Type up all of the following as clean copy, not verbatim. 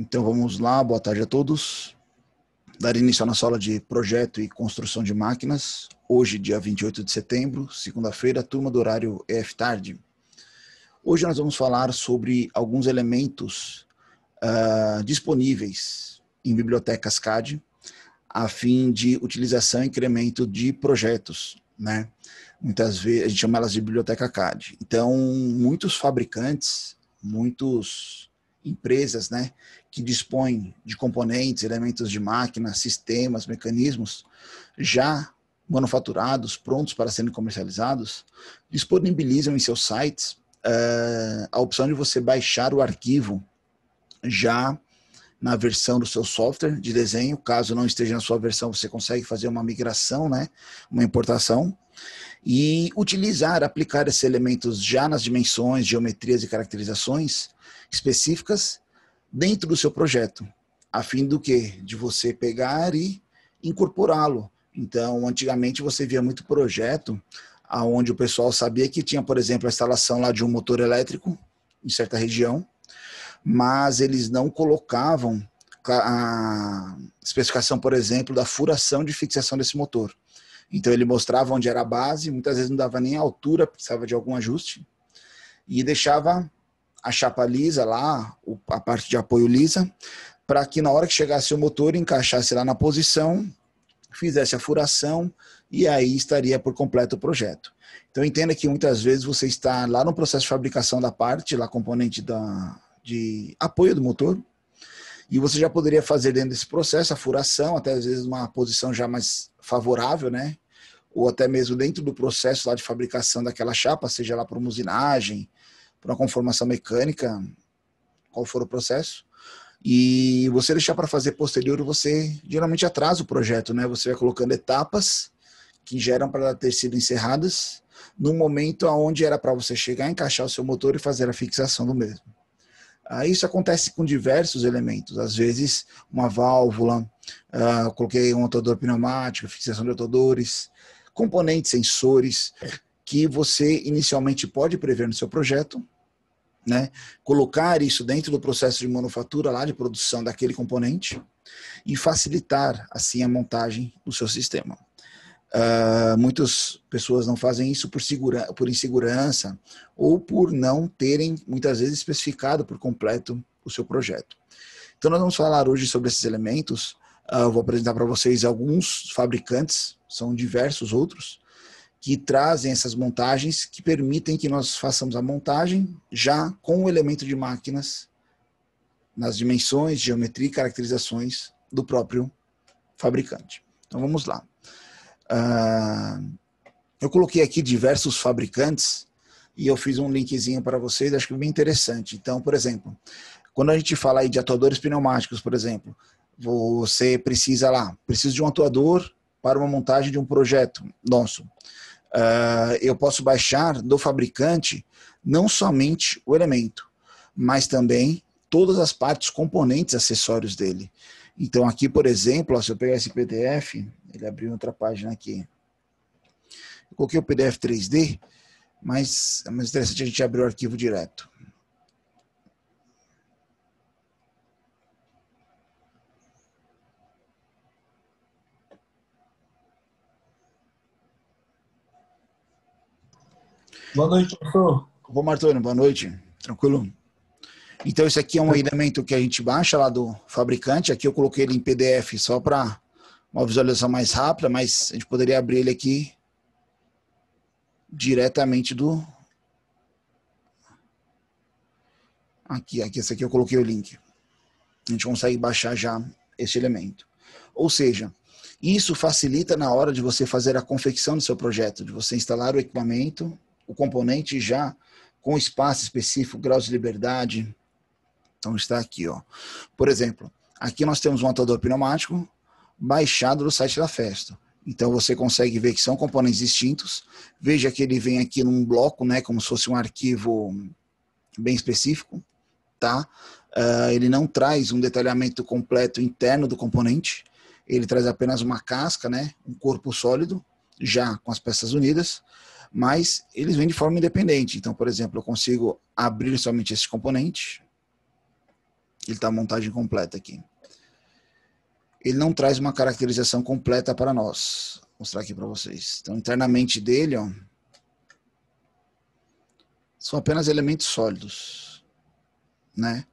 Então vamos lá, boa tarde a todos. Dar início à nossa aula de projeto e construção de máquinas. Hoje, dia 28 de setembro, segunda-feira, turma do horário EF-Tarde. Hoje nós vamos falar sobre alguns elementos disponíveis em bibliotecas CAD a fim de utilização e incremento de projetos, né? Muitas vezes a gente chama elas de biblioteca CAD. Então, muitos fabricantes, muitas empresas, né, que dispõem de componentes, elementos de máquina, sistemas, mecanismos já manufaturados, prontos para serem comercializados, disponibilizam em seus sites a opção de você baixar o arquivo já na versão do seu software de desenho. Caso não esteja na sua versão, você consegue fazer uma migração, né, uma importação, e utilizar, aplicar esses elementos já nas dimensões, geometrias e caracterizações específicas dentro do seu projeto, a fim do quê? De você pegar e incorporá-lo. Então, antigamente você via muito projeto onde o pessoal sabia que tinha, por exemplo, a instalação lá de um motor elétrico em certa região, mas eles não colocavam a especificação, por exemplo, da furação de fixação desse motor. Então ele mostrava onde era a base, muitas vezes não dava nem a altura, precisava de algum ajuste, e deixava a chapa lisa lá, a parte de apoio lisa, para que na hora que chegasse o motor, encaixasse lá na posição, fizesse a furação, e aí estaria por completo o projeto. Então entenda que muitas vezes você está lá no processo de fabricação da parte, lá componente de apoio do motor, e você já poderia fazer dentro desse processo a furação, até às vezes uma posição já mais favorável, né? Ou até mesmo dentro do processo lá de fabricação daquela chapa, seja lá por uma usinagem, por uma conformação mecânica, qual for o processo. E você deixar para fazer posterior, você geralmente atrasa o projeto, né? Você vai colocando etapas que já eram para ter sido encerradas no momento onde era para você chegar, encaixar o seu motor e fazer a fixação do mesmo. Isso acontece com diversos elementos, às vezes uma válvula, coloquei um rotador pneumático, fixação de rotadores, componentes, sensores, que você inicialmente pode prever no seu projeto, né? Colocar isso dentro do processo de manufatura lá de produção daquele componente e facilitar assim a montagem do seu sistema. Muitas pessoas não fazem isso por insegurança ou por não terem muitas vezes especificado por completo o seu projeto. Então nós vamos falar hoje sobre esses elementos. Eu vou apresentar para vocês alguns fabricantes, são diversos outros, que trazem essas montagens que permitem que nós façamos a montagem já com o elemento de máquinas nas dimensões, geometria e caracterizações do próprio fabricante. Então vamos lá. Eu coloquei aqui diversos fabricantes e eu fiz um linkzinho para vocês, acho que é bem interessante. Então, por exemplo, quando a gente fala aí de atuadores pneumáticos, por exemplo, você precisa de um atuador para uma montagem de um projeto nosso. Eu posso baixar do fabricante não somente o elemento, mas também todas as partes, componentes, acessórios dele. Então aqui, por exemplo, se eu pegar esse PDF, ele abriu outra página aqui. Eu coloquei o PDF 3D, mas é mais interessante a gente abrir o arquivo direto. Boa noite, professor. Bom, Martônio, boa noite. Tranquilo? Então esse aqui é um elemento que a gente baixa lá do fabricante. Aqui eu coloquei ele em PDF só para uma visualização mais rápida, mas a gente poderia abrir ele aqui diretamente do... Aqui, esse aqui eu coloquei o link. A gente consegue baixar já esse elemento. Ou seja, isso facilita na hora de você fazer a confecção do seu projeto, de você instalar o equipamento, o componente já com espaço específico, graus de liberdade. Então está aqui, ó. Por exemplo, aqui nós temos um atuador pneumático baixado do site da Festo. Então você consegue ver que são componentes distintos. Veja que ele vem aqui num bloco, né, como se fosse um arquivo bem específico, tá? Ele não traz um detalhamento completo interno do componente. Ele traz apenas uma casca, né, um corpo sólido, já com as peças unidas, mas eles vêm de forma independente. Então, por exemplo, eu consigo abrir somente esse componente Ele está a montagem completa aqui. Ele não traz uma caracterização completa para nós. Vou mostrar aqui para vocês. Então, internamente dele, ó, são apenas elementos sólidos, né?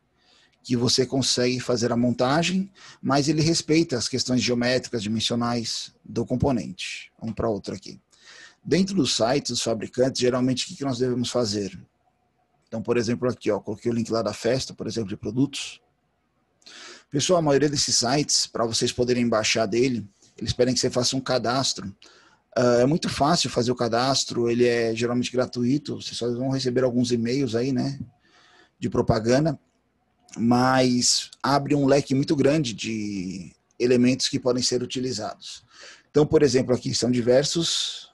Que você consegue fazer a montagem, mas ele respeita as questões geométricas, dimensionais do componente. Vamos para outro aqui. Dentro dos sites dos fabricantes, geralmente, o que nós devemos fazer? Então, por exemplo, aqui, ó, coloquei o link lá da festa, por exemplo, de produtos. Pessoal, a maioria desses sites, para vocês poderem baixar dele, eles pedem que você faça um cadastro. É muito fácil fazer o cadastro, ele é geralmente gratuito, vocês só vão receber alguns e-mails aí, né, de propaganda, mas abre um leque muito grande de elementos que podem ser utilizados. Então, por exemplo, aqui são diversos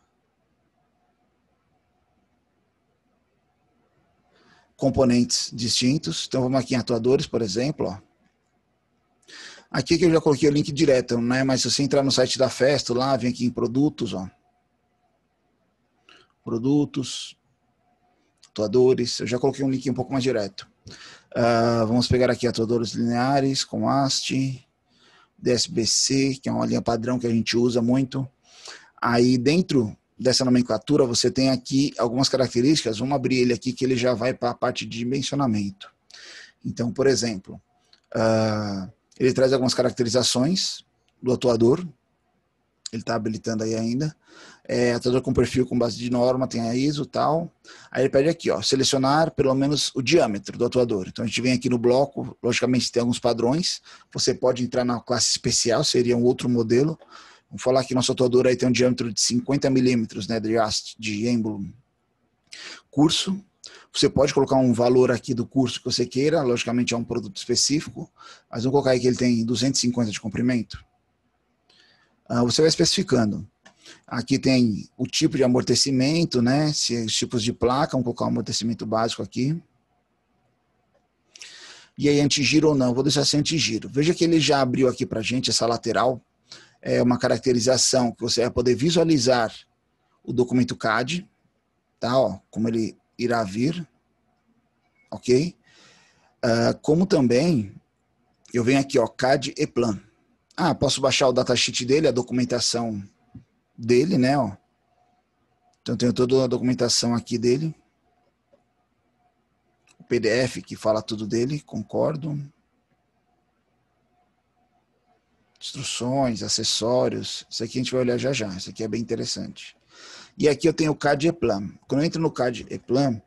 componentes distintos. Então, vamos aqui em atuadores, por exemplo, ó. Aqui que eu já coloquei o link direto, né? Mas se você entrar no site da Festo, lá, vem aqui em produtos, ó. Produtos, atuadores, eu já coloquei um link um pouco mais direto. Vamos pegar aqui atuadores lineares, com haste, DSBC, que é uma linha padrão que a gente usa muito. Aí dentro dessa nomenclatura você tem aqui algumas características, vamos abrir ele aqui que ele já vai para a parte de dimensionamento. Então, por exemplo, ele traz algumas caracterizações do atuador, ele está habilitando aí ainda, atuador com perfil com base de norma, tem a ISO e tal, aí ele pede aqui, ó, selecionar pelo menos o diâmetro do atuador. Então a gente vem aqui no bloco, logicamente tem alguns padrões, você pode entrar na classe especial, seria um outro modelo. Vamos falar que nosso atuador aí tem um diâmetro de 50 milímetros, né, de êmbolo curso. Você pode colocar um valor aqui do curso que você queira, logicamente é um produto específico, mas vamos colocar aí que ele tem 250 de comprimento. Você vai especificando. Aqui tem o tipo de amortecimento, né? Os tipos de placa, vamos colocar um amortecimento básico aqui. E aí, antigiro ou não, vou deixar sem antigiro. Veja que ele já abriu aqui para a gente essa lateral, é uma caracterização que você vai poder visualizar o documento CAD, tá? Ó, como ele irá vir, ok? Como também, eu venho aqui, ó, CAD e Plan. Posso baixar o datasheet dele, a documentação dele, né, ó. Então, tenho toda a documentação aqui dele. O PDF que fala tudo dele, concordo. Instruções, acessórios, isso aqui a gente vai olhar já já, isso aqui é bem interessante. E aqui eu tenho o CAD e Plan. Quando eu entro no CAD e Plan,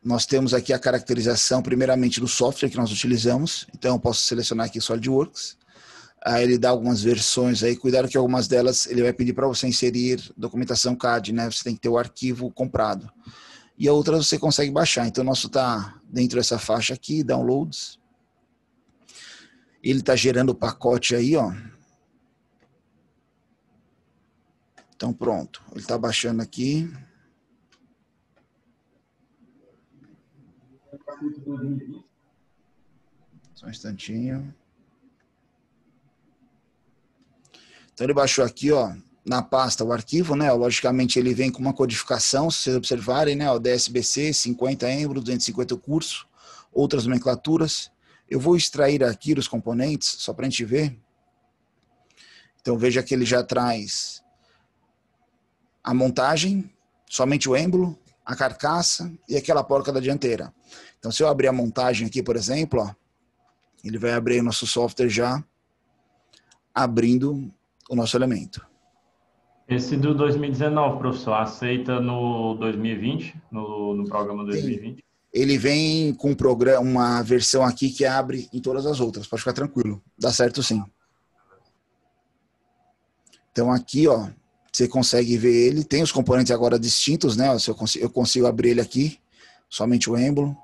nós temos aqui a caracterização, primeiramente, do software que nós utilizamos. Então, eu posso selecionar aqui SolidWorks. Aí ele dá algumas versões aí, cuidado que algumas delas ele vai pedir para você inserir documentação CAD, né? Você tem que ter o arquivo comprado. E outras você consegue baixar. Então, o nosso está dentro dessa faixa aqui, downloads. Ele está gerando o pacote aí, ó. Então, pronto. Ele está baixando aqui. Só um instantinho. Então, ele baixou aqui, ó, na pasta o arquivo, né? Logicamente, ele vem com uma codificação, se vocês observarem, né? O DSBC, 50 embro, 250 o curso, outras nomenclaturas. Eu vou extrair aqui os componentes, só para a gente ver. Então, veja que ele já traz a montagem, somente o êmbolo, a carcaça e aquela porca da dianteira. Então, se eu abrir a montagem aqui, por exemplo, ó, ele vai abrir o nosso software já abrindo o nosso elemento. Esse do 2019, professor, aceita no 2020, no programa 2020? Sim. Ele vem com uma versão aqui que abre em todas as outras, pode ficar tranquilo. Dá certo sim. Então aqui, ó, você consegue ver ele. Tem os componentes agora distintos, né? Eu consigo abrir ele aqui, somente o êmbolo.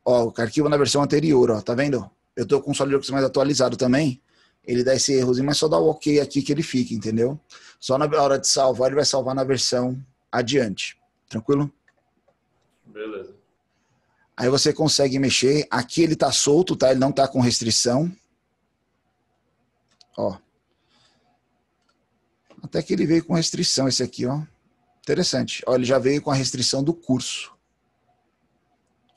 Ó, o arquivo na versão anterior, ó, tá vendo? Eu tô com o SolidWorks mais atualizado também. Ele dá esse errozinho, mas só dá o OK aqui que ele fica, entendeu? Só na hora de salvar, ele vai salvar na versão adiante. Tranquilo? Beleza. Aí você consegue mexer. Aqui ele tá solto, tá? Ele não tá com restrição. Ó. Até que ele veio com restrição esse aqui, ó. Interessante. Ó, ele já veio com a restrição do curso.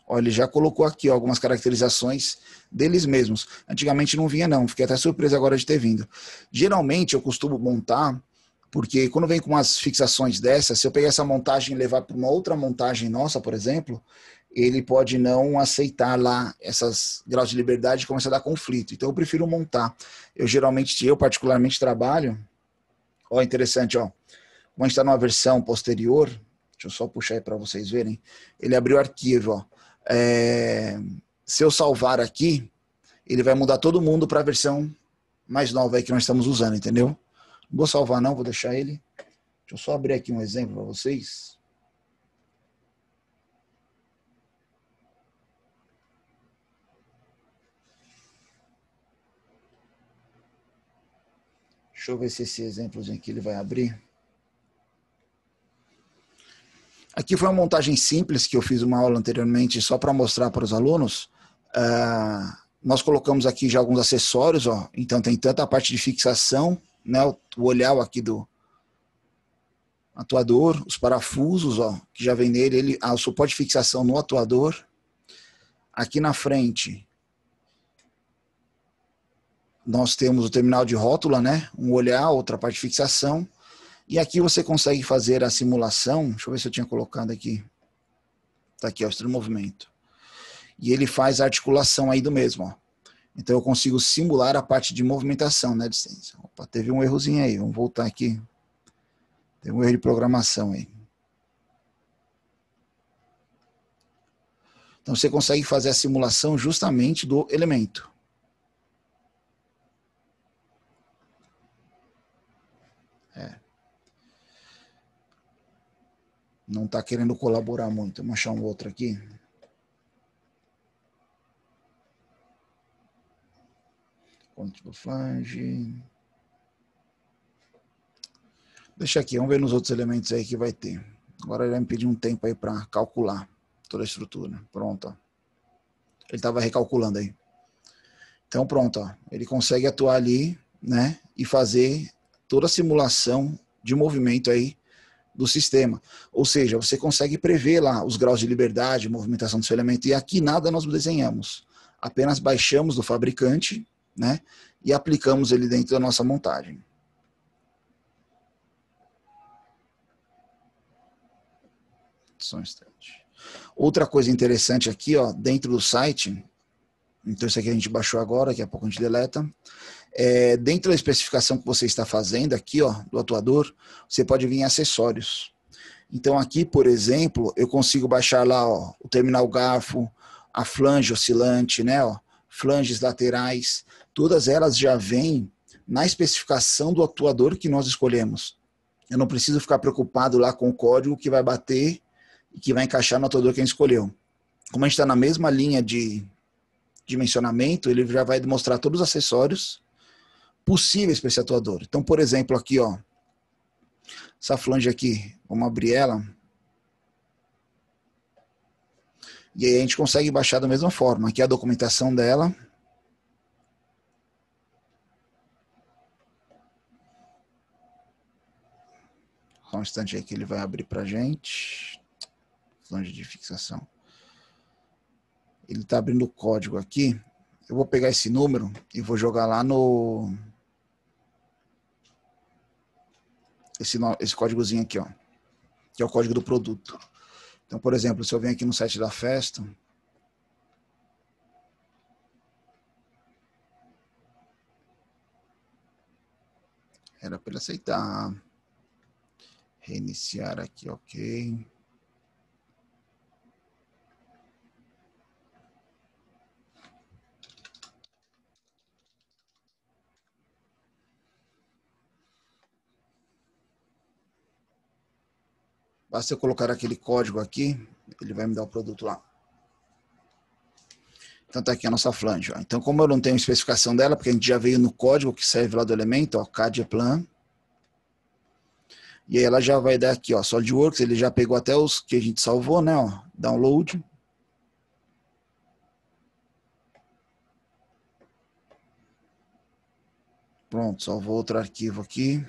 Ó, ele já colocou aqui ó, algumas caracterizações deles mesmos. Antigamente não vinha não, fiquei até surpreso agora de ter vindo. Geralmente eu costumo montar, porque quando vem com umas fixações dessas, se eu pegar essa montagem e levar para uma outra montagem nossa, por exemplo, ele pode não aceitar lá essas graus de liberdade e começa a dar conflito. Então eu prefiro montar. Eu particularmente trabalho, ó, interessante, ó. Como a gente está numa versão posterior, deixa eu só puxar aí para vocês verem, ele abriu o arquivo, ó. Se eu salvar aqui, ele vai mudar todo mundo para a versão mais nova aí que nós estamos usando, entendeu? Não vou salvar não, vou deixar ele. Deixa eu só abrir aqui um exemplo para vocês. Deixa eu ver se esse exemplozinho aqui ele vai abrir. Aqui foi uma montagem simples que eu fiz uma aula anteriormente só para mostrar para os alunos. Nós colocamos aqui já alguns acessórios, ó. Então tem tanto a parte de fixação, né, o olhar aqui do atuador, os parafusos, ó, que já vem nele, o suporte de fixação no atuador. Aqui na frente nós temos o terminal de rótula, né, um olhar, outra parte de fixação. E aqui você consegue fazer a simulação, deixa eu ver se eu tinha colocado aqui. Tá aqui, ó, o estilo movimento. E ele faz a articulação aí do mesmo, ó. Então eu consigo simular a parte de movimentação, né, licença. Opa, teve um errozinho aí, vamos voltar aqui. Tem um erro de programação aí. Então você consegue fazer a simulação justamente do elemento. Não está querendo colaborar muito. Vamos achar um outro aqui. Control flange. Deixa aqui, vamos ver nos outros elementos aí que vai ter. Agora ele vai me pedir um tempo aí para calcular toda a estrutura. Pronto, ó. Ele estava recalculando aí. Então pronto, ó. Ele consegue atuar ali, né, e fazer toda a simulação de movimento aí do sistema. Ou seja, você consegue prever lá os graus de liberdade, movimentação do seu elemento, e aqui nada nós desenhamos. Apenas baixamos do fabricante, né, e aplicamos ele dentro da nossa montagem. Só um instante. Outra coisa interessante aqui, ó, dentro do site, então isso aqui a gente baixou agora, daqui a pouco a gente deleta. Dentro da especificação que você está fazendo aqui, ó, do atuador, você pode vir em acessórios. Então aqui, por exemplo, eu consigo baixar lá, ó, o terminal garfo, a flange oscilante, né, ó, flanges laterais, todas elas já vêm na especificação do atuador que nós escolhemos. Eu não preciso ficar preocupado lá com o código que vai bater e que vai encaixar no atuador que a gente escolheu. Como a gente está na mesma linha de dimensionamento, ele já vai demonstrar todos os acessórios possíveis para esse atuador. Então, por exemplo, aqui, ó, essa flange aqui, vamos abrir ela. E aí a gente consegue baixar da mesma forma. Aqui é a documentação dela. Só um instante aí que ele vai abrir para a gente. Flange de fixação. Ele está abrindo o código aqui. Eu vou pegar esse número e vou jogar lá no... Esse códigozinho aqui, ó, que é o código do produto. Então, por exemplo, se eu venho aqui no site da Festo, era para ele aceitar. Reiniciar aqui, ok. Basta eu colocar aquele código aqui, ele vai me dar o produto lá. Então tá aqui a nossa flange, ó. Então, como eu não tenho especificação dela, porque a gente já veio no código que serve lá do elemento, ó, CAD plan. E aí ela já vai dar aqui, ó, SolidWorks, ele já pegou até os que a gente salvou, né, ó, download. Pronto, salvou outro arquivo aqui.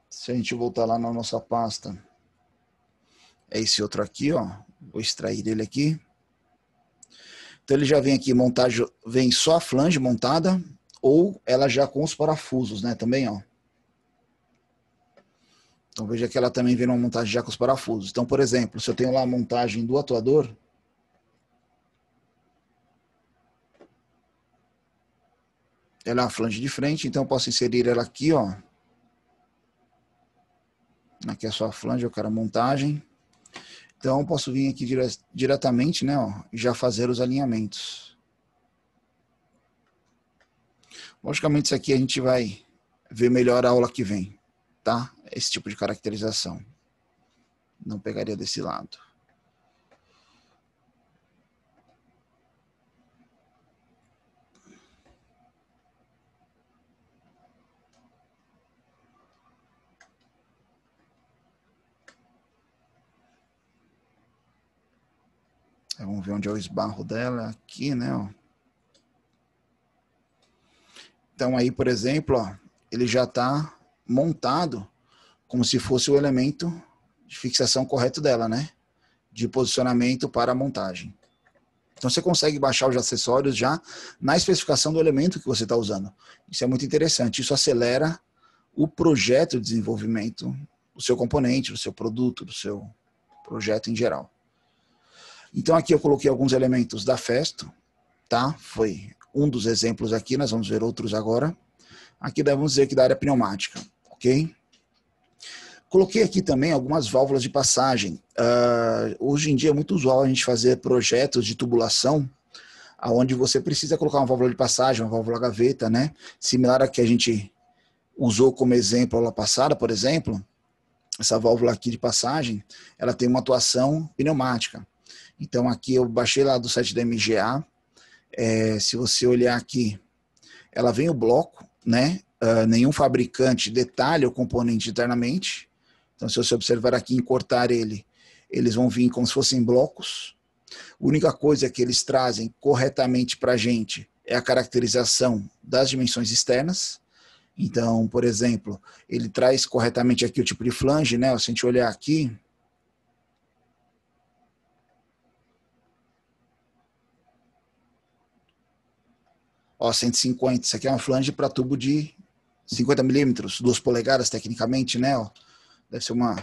Se a gente voltar lá na nossa pasta, é esse outro aqui, ó. Vou extrair ele aqui. Então ele já vem aqui, montagem, vem só a flange montada, ou ela já com os parafusos, né, também, ó. Então veja que ela também vem numa montagem já com os parafusos. Então, por exemplo, se eu tenho lá a montagem do atuador, ela é a flange de frente, então eu posso inserir ela aqui, ó. Aqui é só a flange, eu quero a montagem. Então eu posso vir aqui diretamente, né, ó, e já fazer os alinhamentos. Logicamente isso aqui a gente vai ver melhor a aula que vem, tá? Esse tipo de caracterização. Não pegaria desse lado. Vamos ver onde é o esbarro dela, aqui, né, ó. Então aí, por exemplo, ó, ele já está montado como se fosse o elemento de fixação correto dela, né? De posicionamento para a montagem. Então você consegue baixar os acessórios já na especificação do elemento que você está usando. Isso é muito interessante. Isso acelera o projeto de desenvolvimento do seu componente, do seu produto, do seu projeto em geral. Então aqui eu coloquei alguns elementos da Festo, tá? Foi um dos exemplos aqui, nós vamos ver outros agora. Aqui devemos dizer que da área pneumática, ok? Coloquei aqui também algumas válvulas de passagem. Hoje em dia é muito usual a gente fazer projetos de tubulação, onde você precisa colocar uma válvula de passagem, uma válvula gaveta, né? Similar a que a gente usou como exemplo a aula passada, por exemplo. Essa válvula aqui de passagem, ela tem uma atuação pneumática. Então aqui eu baixei lá do site da MGA. Se você olhar aqui, ela vem o bloco, né? Nenhum fabricante detalha o componente internamente. Então, se você observar aqui em cortar ele, eles vão vir como se fossem blocos. A única coisa que eles trazem corretamente para a gente é a caracterização das dimensões externas. Então, por exemplo, ele traz corretamente aqui o tipo de flange, né? Se a gente olhar aqui, ó, 150, isso aqui é uma flange para tubo de 50 milímetros, 2 polegadas tecnicamente, né? Ó, deve ser uma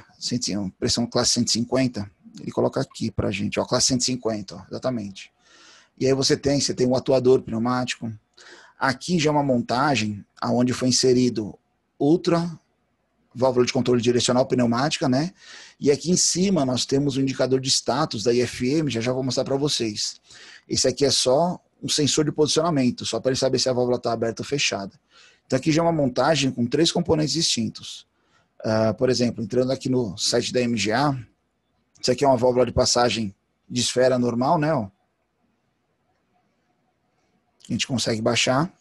pressão classe 150. Ele coloca aqui pra gente, ó, classe 150, ó, exatamente. E aí você tem um atuador pneumático. Aqui já é uma montagem onde foi inserido outra válvula de controle direcional pneumática, né? E aqui em cima nós temos o indicador de status da IFM, já vou mostrar para vocês. Esse aqui é só um sensor de posicionamento, só para ele saber se a válvula está aberta ou fechada. Então aqui já é uma montagem com 3 componentes distintos. Por exemplo, entrando aqui no site da MGA, isso aqui é uma válvula de passagem de esfera normal, né? Ó. A gente consegue baixar.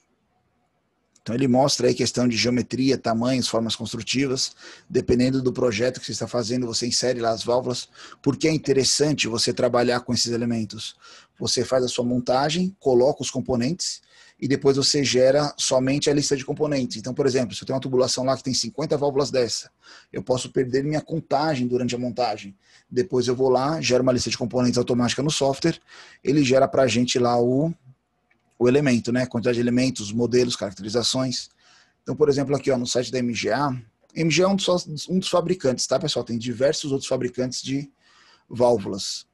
Então ele mostra aí questão de geometria, tamanhos, formas construtivas. Dependendo do projeto que você está fazendo, você insere lá as válvulas. Porque é interessante você trabalhar com esses elementos. Você faz a sua montagem, coloca os componentes e depois você gera somente a lista de componentes. Então, por exemplo, se eu tenho uma tubulação lá que tem 50 válvulas dessa, eu posso perder minha contagem durante a montagem. Depois eu vou lá, gero uma lista de componentes automática no software, ele gera para a gente lá o elemento, né? Quantidade de elementos, modelos, caracterizações. Então, por exemplo, aqui ó, no site da MGA, MGA é um dos fabricantes, tá, pessoal? Tem diversos outros fabricantes de válvulas.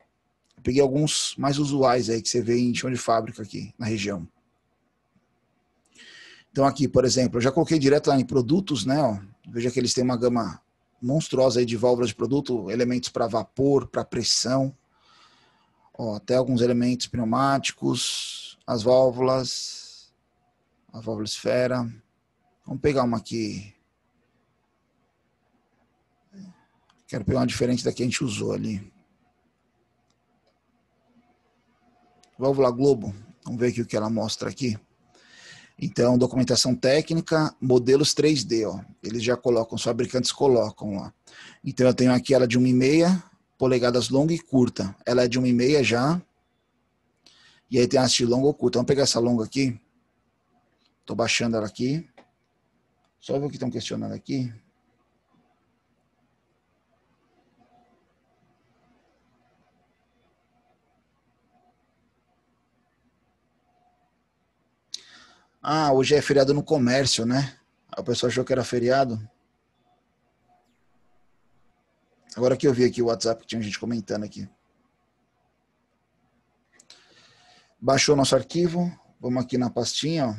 Eu peguei alguns mais usuais aí que você vê em chão de fábrica aqui na região. Então aqui, por exemplo, eu já coloquei direto lá em produtos, né? Ó, veja que eles têm uma gama monstruosa aí de válvulas de produto, elementos para vapor, para pressão, ó, até alguns elementos pneumáticos, a válvula esfera. Vamos pegar uma aqui. Quero pegar uma diferente da que a gente usou ali. Válvula Globo. Vamos ver aqui o que ela mostra aqui. Então, documentação técnica, modelos 3D, ó. Eles já colocam, os fabricantes colocam lá. Então, eu tenho aqui ela de 1,5 polegadas longa e curta. Ela é de 1,5 já. E aí tem a haste longa ou curta. Vamos pegar essa longa aqui. Estou baixando ela aqui. Só ver o que estão questionando aqui. Ah, hoje é feriado no comércio, né? A pessoa achou que era feriado. Agora que eu vi aqui o WhatsApp, que tinha gente comentando aqui. Baixou nosso arquivo. Vamos aqui na pastinha, ó.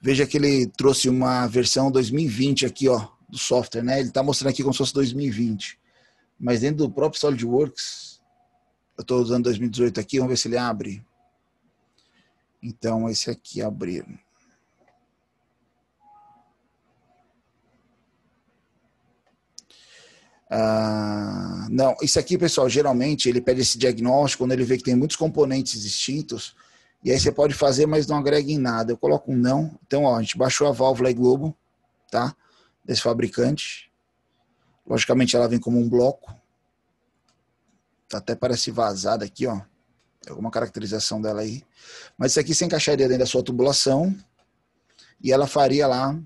Veja que ele trouxe uma versão 2020 aqui, ó, do software, né? Ele está mostrando aqui como se fosse 2020. Mas dentro do próprio SolidWorks, eu estou usando 2018 aqui, vamos ver se ele abre. Então, esse aqui, abrir. Não, isso aqui, pessoal, geralmente ele pede esse diagnóstico quando ele vê que tem muitos componentes distintos, e aí você pode fazer, mas não agrega em nada. Eu coloco um não. Então, ó, a gente baixou a válvula aí Globo, tá? Desse fabricante. Logicamente ela vem como um bloco. Até parece vazada aqui, ó. Tem alguma caracterização dela aí. Mas isso aqui você encaixaria dentro da sua tubulação e ela faria lá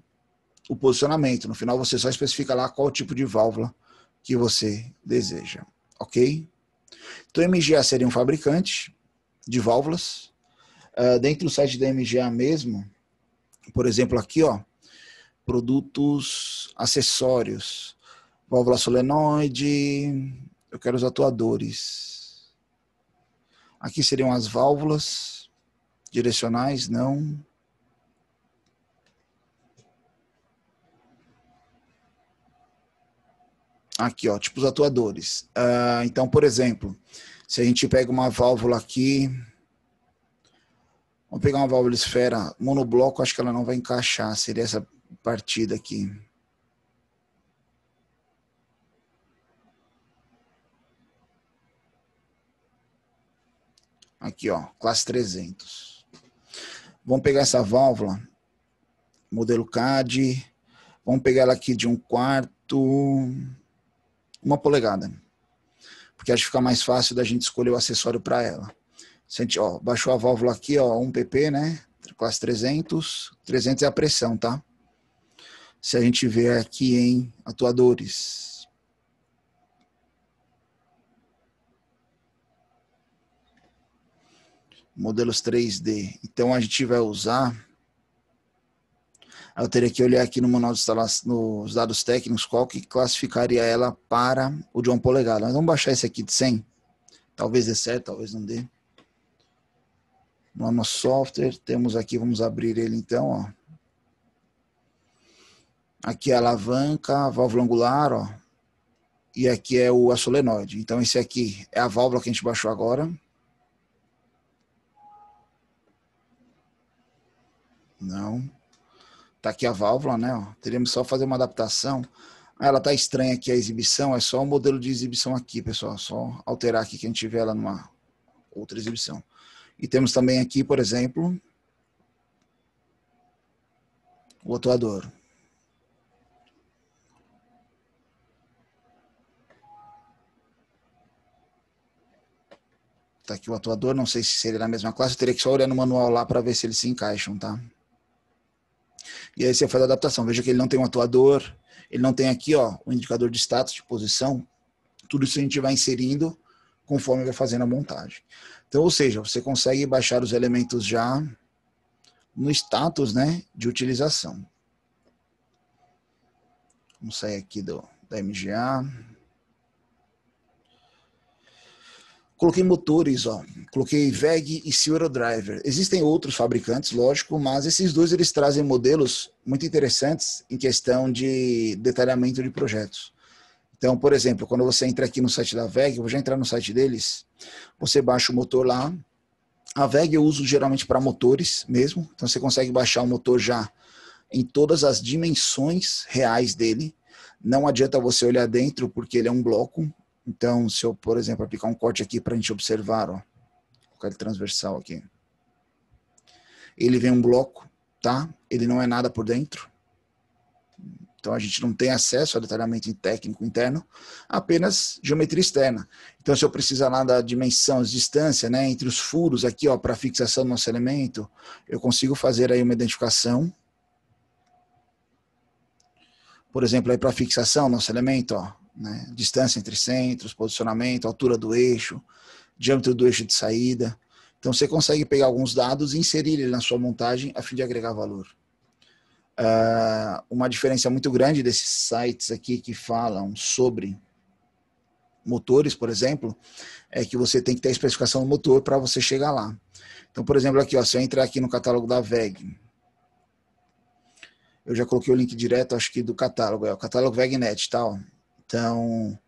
o posicionamento. No final você só especifica lá qual tipo de válvula que você deseja, ok? Então a MGA seria um fabricante de válvulas. Dentro do site da MGA mesmo, por exemplo aqui, ó, produtos, acessórios, válvula solenoide, eu quero os atuadores. Aqui seriam as válvulas direcionais, não. Aqui, ó, tipo os atuadores. Então, por exemplo, se a gente pega uma válvula aqui, vamos pegar uma válvula esfera monobloco, acho que ela não vai encaixar, seria essa partida aqui. Aqui, ó, classe 300. Vamos pegar essa válvula, modelo CAD, vamos pegar ela aqui de 1/4, 1 polegada. Porque acho que fica mais fácil da gente escolher o acessório para ela. Se a gente, ó, baixou a válvula aqui, ó, 1 pp, né? Classe 300. 300 é a pressão, tá? Se a gente ver aqui em atuadores. Modelos 3D. Então a gente vai usar. Eu teria que olhar aqui no manual de instalação, nos dados técnicos, qual que classificaria ela para o de 1 polegada. Mas vamos baixar esse aqui de 100. Talvez dê certo, talvez não dê. No nosso software, temos aqui, vamos abrir ele então, ó. Aqui é a alavanca, a válvula angular, ó. E aqui é a solenoide. Então esse aqui é a válvula que a gente baixou agora. Não. Tá aqui a válvula, né? Ó. Teríamos só fazer uma adaptação. Ela tá estranha aqui a exibição, é só o modelo de exibição aqui, pessoal. Só alterar aqui que a gente vê ela numa outra exibição. E temos também aqui, por exemplo, o atuador. Tá aqui o atuador, não sei se seria na mesma classe, eu teria que só olhar no manual lá para ver se eles se encaixam, tá? E aí você faz a adaptação. Veja que ele não tem um atuador, ele não tem aqui, ó, o indicador de status, de posição. Tudo isso a gente vai inserindo conforme vai fazendo a montagem. Então, ou seja, você consegue baixar os elementos já no status, né, de utilização. Vamos sair aqui da MGA. Coloquei motores, ó. Coloquei VEG e Zero Driver. Existem outros fabricantes, lógico, mas esses dois eles trazem modelos muito interessantes em questão de detalhamento de projetos. Então, por exemplo, quando você entra aqui no site da VEG, eu vou já entrar no site deles, você baixa o motor lá. A VEG eu uso geralmente para motores mesmo, então você consegue baixar o motor já em todas as dimensões reais dele. Não adianta você olhar dentro porque ele é um bloco. Então, se eu, por exemplo, aplicar um corte aqui para a gente observar, ó, colocar ele transversal aqui. Ele vem um bloco, tá? Ele não é nada por dentro. Então, a gente não tem acesso a detalhamento técnico interno, apenas geometria externa. Então, se eu precisar lá da dimensão, as distância, né, entre os furos aqui, ó, para fixação do nosso elemento, eu consigo fazer aí uma identificação. Por exemplo, aí para fixação, nosso elemento, ó, né, distância entre centros, posicionamento, altura do eixo, diâmetro do eixo de saída. Então você consegue pegar alguns dados e inserir ele na sua montagem a fim de agregar valor. Uma diferença muito grande desses sites aqui que falam sobre motores, por exemplo, é que você tem que ter a especificação do motor para você chegar lá. Então, por exemplo, aqui, ó, se eu entrar aqui no catálogo da WEG, eu já coloquei o link direto, acho que do catálogo, é o catálogo WEGNet, tá? Ó. Então,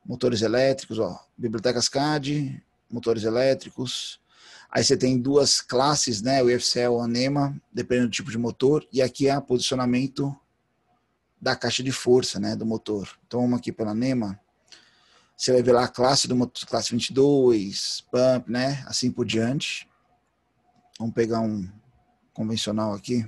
motores elétricos, ó, bibliotecas CAD, motores elétricos. Aí você tem duas classes, né, o IFCL ou a NEMA, dependendo do tipo de motor, e aqui é o posicionamento da caixa de força, né, do motor. Então, vamos aqui pela NEMA. Você vai ver lá a classe do motor, classe 22, pump, né? Assim por diante. Vamos pegar um convencional aqui.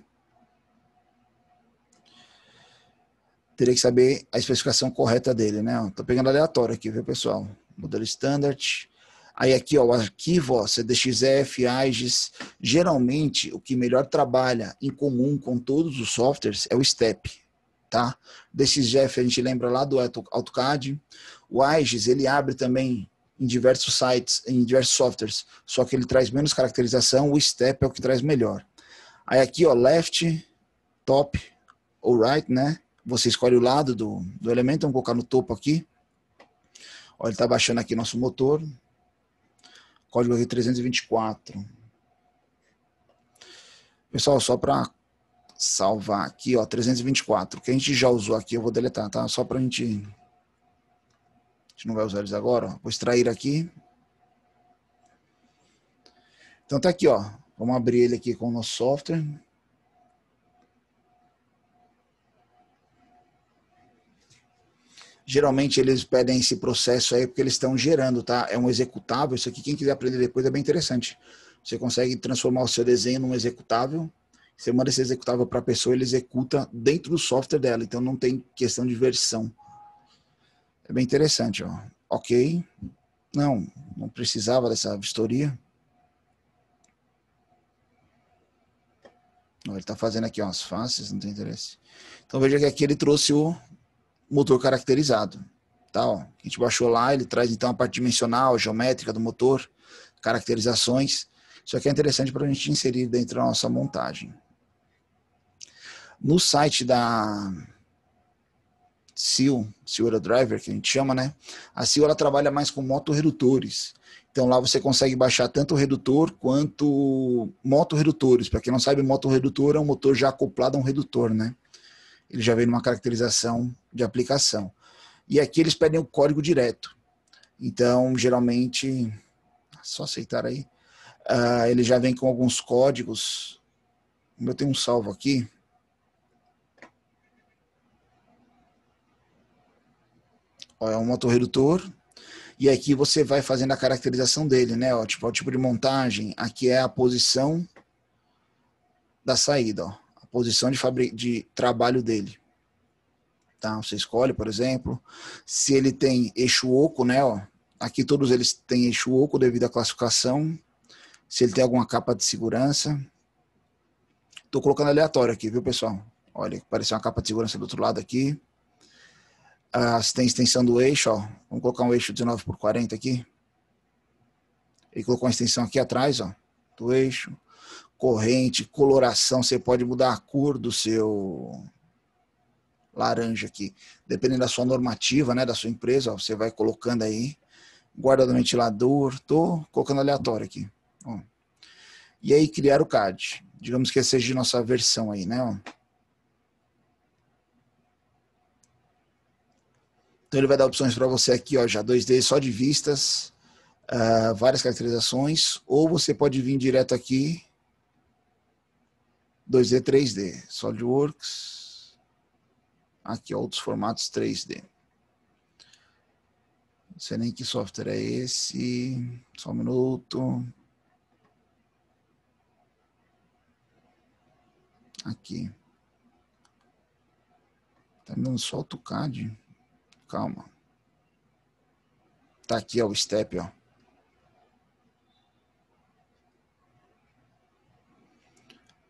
Teria que saber a especificação correta dele, né? Tô pegando aleatório aqui, viu, pessoal? Modelo standard. Aí aqui, ó, o arquivo, ó, CDXF, AIGES. Geralmente, o que melhor trabalha em comum com todos os softwares é o STEP, tá? DXF a gente lembra lá do AutoCAD. O AIGES, ele abre também em diversos sites, em diversos softwares, só que ele traz menos caracterização, o STEP é o que traz melhor. Aí aqui, ó, left, top ou right, né? Você escolhe o lado do elemento, vamos colocar no topo aqui. Ó, ele está baixando aqui nosso motor. Código aqui 324. Pessoal, só para salvar aqui, ó, 324. O que a gente já usou aqui, eu vou deletar, tá? Só para a gente não vai usar eles agora, ó. Vou extrair aqui. Então tá aqui, ó. Vamos abrir ele aqui com o nosso software. Geralmente eles pedem esse processo aí porque eles estão gerando, tá? É um executável. Isso aqui, quem quiser aprender depois, é bem interessante. Você consegue transformar o seu desenho num executável. Você manda esse executável para a pessoa, ele executa dentro do software dela. Então não tem questão de versão. É bem interessante, ó. Ok. Não precisava dessa vistoria. Ó, ele está fazendo aqui ó, as faces, não tem interesse. Então veja que aqui ele trouxe o motor caracterizado. Tá, ó. A gente baixou lá, ele traz então a parte dimensional, geométrica do motor, caracterizações. Isso aqui é interessante para a gente inserir dentro da nossa montagem. No site da SEAL Aerodriver, que a gente chama, né? A SEAL ela trabalha mais com motorredutores. Então lá você consegue baixar tanto o redutor quanto motorredutores. Para quem não sabe, motorredutor é um motor já acoplado a um redutor, né? Ele já vem numa caracterização de aplicação. E aqui eles pedem o código direto. Então, geralmente, só aceitar aí, ele já vem com alguns códigos. Eu tenho um salvo aqui. Ó, é um motorredutor. E aqui você vai fazendo a caracterização dele, né? Ó, tipo, o tipo de montagem. Aqui é a posição da saída, ó. A posição de trabalho dele. Tá? Você escolhe, por exemplo, se ele tem eixo oco, né? Ó, aqui todos eles têm eixo oco devido à classificação. Se ele tem alguma capa de segurança. Estou colocando aleatório aqui, viu, pessoal? Olha, apareceu uma capa de segurança do outro lado aqui. Se tem extensão do eixo, ó. Vamos colocar um eixo 19 por 40 aqui. Ele colocou uma extensão aqui atrás, ó, do eixo. Corrente, coloração, você pode mudar a cor do seu laranja aqui. Dependendo da sua normativa, né, da sua empresa, ó, você vai colocando aí. Guarda do ventilador, tô colocando aleatório aqui. Ó. E aí criar o CAD. Digamos que essa seja a nossa versão aí, né, ó. Então ele vai dar opções para você aqui, ó, já 2D só de vistas, várias caracterizações, ou você pode vir direto aqui, 2D, 3D, SolidWorks, aqui ó, outros formatos 3D. Não sei nem que software é esse, só um minuto. Aqui. Tá me dando só AutoCAD? Calma. Tá aqui, ó, o step, ó.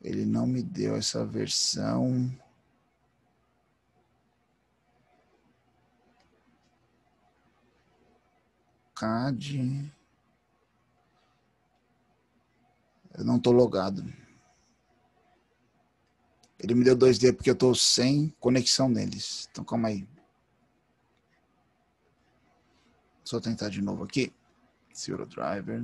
Ele não me deu essa versão. CAD. Eu não estou logado. Ele me deu 2D porque eu estou sem conexão neles. Então, calma aí. Só tentar de novo aqui. Zero Driver.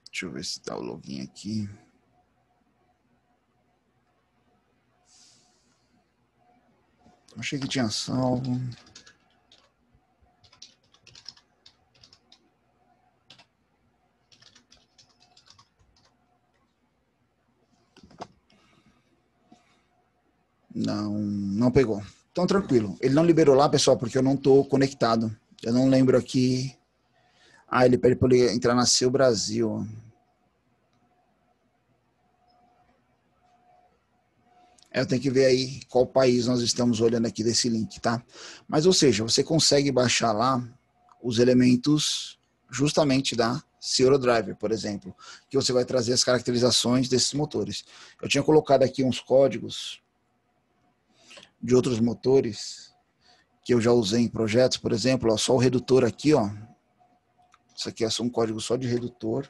Deixa eu ver se dá o login aqui. Achei que tinha salvo. Não pegou. Então, tranquilo. Ele não liberou lá, pessoal, porque eu não estou conectado. Eu não lembro aqui. Ah, ele pede para ele entrar na Seu Brasil. Eu tenho que ver aí qual país nós estamos olhando aqui desse link, tá? Mas, ou seja, você consegue baixar lá os elementos justamente da Seu Driver, por exemplo, que você vai trazer as caracterizações desses motores. Eu tinha colocado aqui uns códigos de outros motores que eu já usei em projetos, por exemplo, ó, só o redutor aqui, ó. Isso aqui é só um código só de redutor.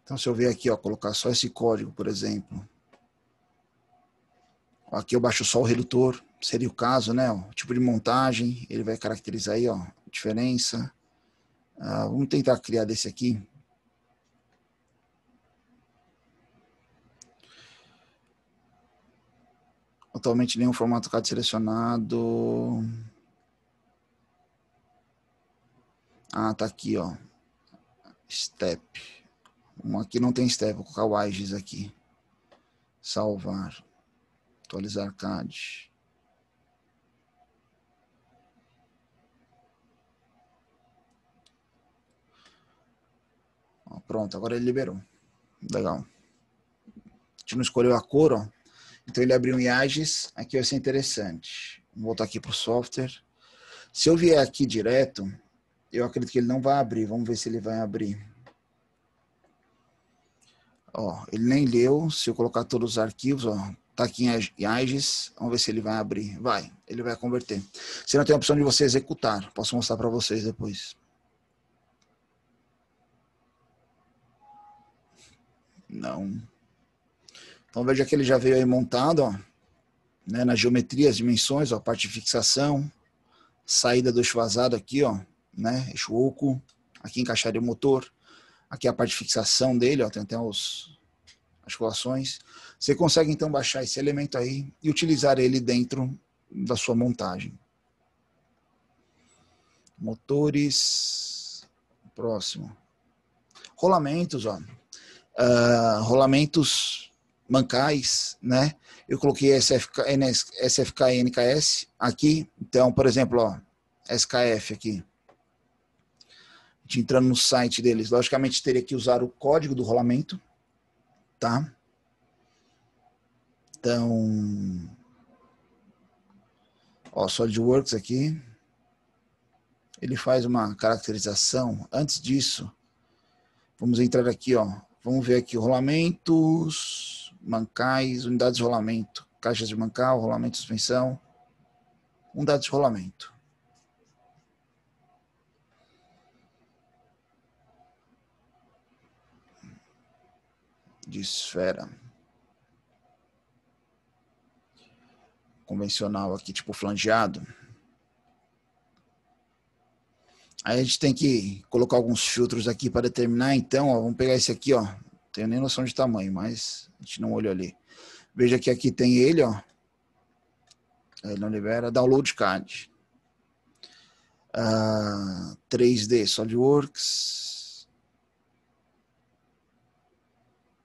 Então, se eu ver aqui, ó, colocar só esse código, por exemplo. Aqui eu baixo só o redutor, seria o caso, né? O tipo de montagem, ele vai caracterizar aí, ó, diferença. Vamos tentar criar desse aqui. Atualmente nenhum formato CAD selecionado. Ah, tá aqui, ó. Step. Aqui não tem step, vou colocar o IGES aqui. Salvar. Atualizar CAD. Ó, pronto, agora ele liberou. Legal. A gente não escolheu a cor, ó. Então ele abriu um IAGES, aqui vai ser interessante. Vou voltar aqui para o software. Se eu vier aqui direto, eu acredito que ele não vai abrir. Vamos ver se ele vai abrir. Ó, ele nem leu. Se eu colocar todos os arquivos, ó, tá aqui em IAGES. Vamos ver se ele vai abrir. Vai, ele vai converter. Você não tem a opção de você executar. Posso mostrar para vocês depois. Não. Então veja que ele já veio aí montado, ó, né, na geometria, as dimensões, ó, parte de fixação, saída do eixo vazado aqui, ó, né, eixo oco, aqui encaixaria o motor, aqui a parte de fixação dele, ó, tem até as articulações. Você consegue então baixar esse elemento aí e utilizar ele dentro da sua montagem. Motores, próximo. Rolamentos, ó, rolamentos mancais, né? Eu coloquei SFK e NKS aqui. Então, por exemplo, ó, SKF aqui. A gente entrando no site deles, logicamente teria que usar o código do rolamento, tá? Então, ó, SolidWorks aqui. Ele faz uma caracterização. Antes disso, vamos entrar aqui, ó. Vamos ver aqui rolamentos, mancais, unidades de rolamento, caixas de mancal, rolamento de suspensão, unidades de rolamento. De esfera. Convencional aqui, tipo flangeado. Aí a gente tem que colocar alguns filtros aqui para determinar. Então, ó, vamos pegar esse aqui, ó. Não tenho nem noção de tamanho, mas a gente não olhou ali. Veja que aqui tem ele, ó. Ele não libera. Download CAD. 3D SolidWorks.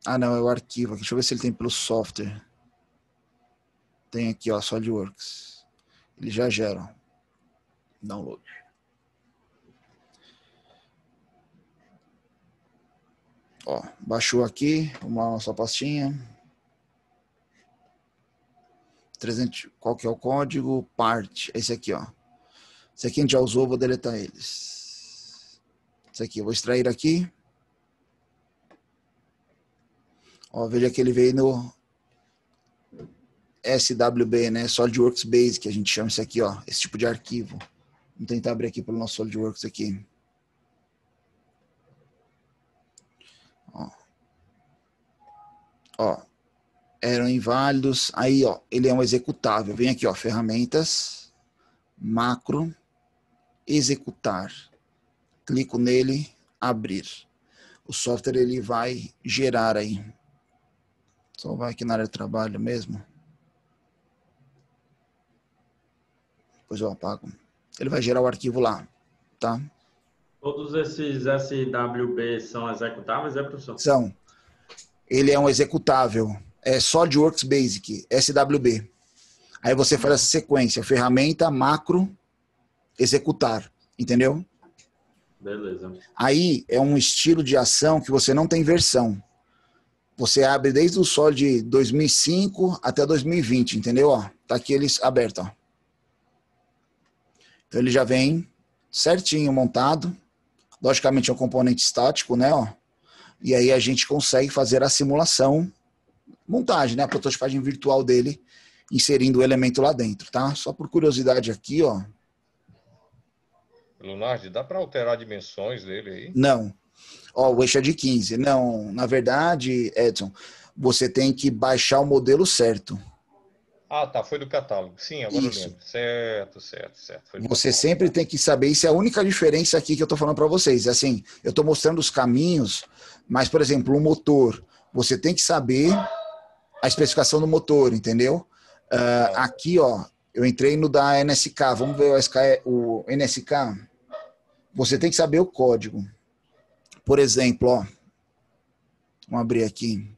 Ah, não, é o arquivo aqui. Deixa eu ver se ele tem pelo software. Tem aqui, ó, SolidWorks. Ele já gera, ó. Download. Ó, baixou aqui uma nossa pastinha. 300, qual que é o código? Part. Esse aqui, ó. Esse aqui a gente já usou, vou deletar eles. Esse aqui, eu vou extrair aqui. Ó, veja que ele veio no SWB, né? SolidWorks Basic, a gente chama isso aqui, ó, esse tipo de arquivo. Vamos tentar abrir aqui pelo nosso SolidWorks aqui. Ó, eram inválidos. Aí, ó, ele é um executável. Vem aqui, ó, ferramentas, macro, executar. Clico nele, abrir. O software ele vai gerar aí. Só vai aqui na área de trabalho mesmo. Depois eu apago. Ele vai gerar o arquivo lá, tá? Todos esses SWB são executáveis, professor? São. Ele é um executável. É SolidWorks Basic, SWB. Aí você faz essa sequência, ferramenta, macro, executar. Entendeu? Beleza. Aí é um estilo de ação que você não tem versão. Você abre desde o Solid 2005 até 2020, entendeu? Ó, tá aqui eles abertos, ó. Então ele já vem certinho montado. Logicamente é um componente estático, né? Ó. E aí a gente consegue fazer a simulação, montagem, né? A prototipagem virtual dele, inserindo o elemento lá dentro, tá? Só por curiosidade aqui, ó. Lunardi, dá para alterar dimensões dele aí? Não. Ó, o eixo é de 15. Não, na verdade, Edson, você tem que baixar o modelo certo. Ah, tá, foi do catálogo. Sim, agora Isso. eu lembro. Certo. Você sempre tem que saber, isso é a única diferença aqui que eu estou falando para vocês. Assim, eu estou mostrando os caminhos, mas, por exemplo, o motor, você tem que saber a especificação do motor, entendeu? Aqui, ó, eu entrei no da NSK, vamos ver o NSK. Você tem que saber o código. Por exemplo, ó, vamos abrir aqui.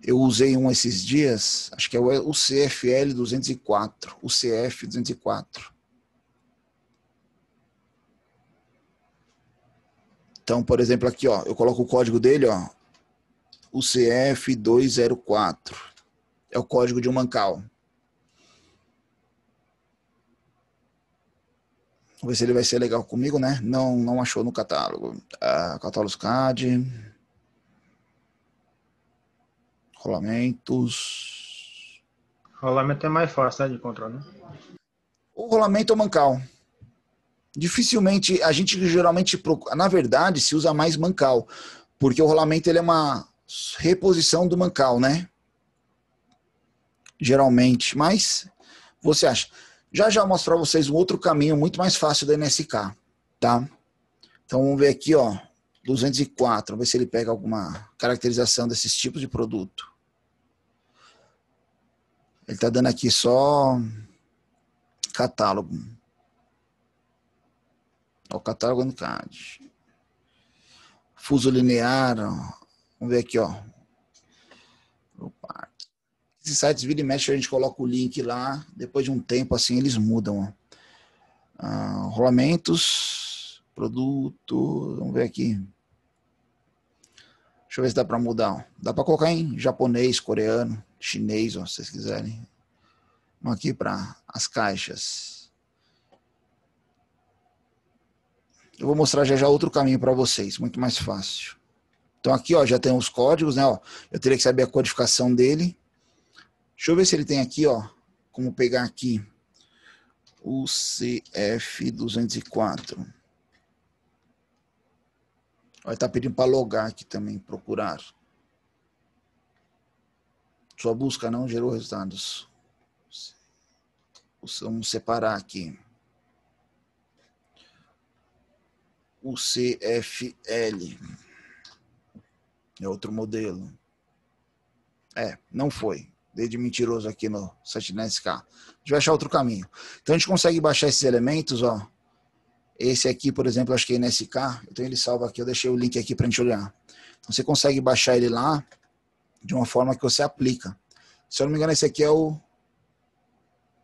Eu usei um esses dias, acho que é o CFL 204, o CF 204. Então, por exemplo, aqui, ó, eu coloco o código dele, ó, o CF 204. É o código de um Mancal. Vamos ver se ele vai ser legal comigo, né? Não achou no catálogo. Catálogo CAD. Rolamentos. Rolamento é mais fácil, né, de encontrar, né? O rolamento é o Mancal. Dificilmente, a gente geralmente procura, na verdade, se usa mais Mancal, porque o rolamento ele é uma reposição do Mancal, né? Geralmente, mas você acha? Já eu mostro para vocês um outro caminho muito mais fácil da NSK, tá? Então vamos ver aqui, ó, 204, vamos ver se ele pega alguma caracterização desses tipos de produto. Ele está dando aqui só catálogo. Ó, o catálogo no CAD. Fuso linear, ó. Vamos ver aqui, ó. Esses sites vira e mexe, a gente coloca o link lá, depois de um tempo assim eles mudam. Ó. Rolamentos, produto, vamos ver aqui. Deixa eu ver se dá para mudar. Ó. Dá para colocar em japonês, coreano, chinês, ó, se vocês quiserem. Vamos aqui para as caixas. Eu vou mostrar já outro caminho para vocês, muito mais fácil. Então aqui, ó, já tem os códigos, né? Ó, eu teria que saber a codificação dele. Deixa eu ver se ele tem aqui, ó, como pegar aqui o CF204. Vai estar pedindo para logar aqui também, procurar. Sua busca não gerou resultados. Vamos separar aqui. O CFL. É outro modelo. Não foi. Dei de mentiroso aqui no site da NSK. A gente vai achar outro caminho. Então a gente consegue baixar esses elementos, ó. Esse aqui, por exemplo, acho que é NSK. Eu tenho ele salvo aqui, eu deixei o link aqui para a gente olhar. Então você consegue baixar ele lá de uma forma que você aplica. Se eu não me engano, esse aqui é o...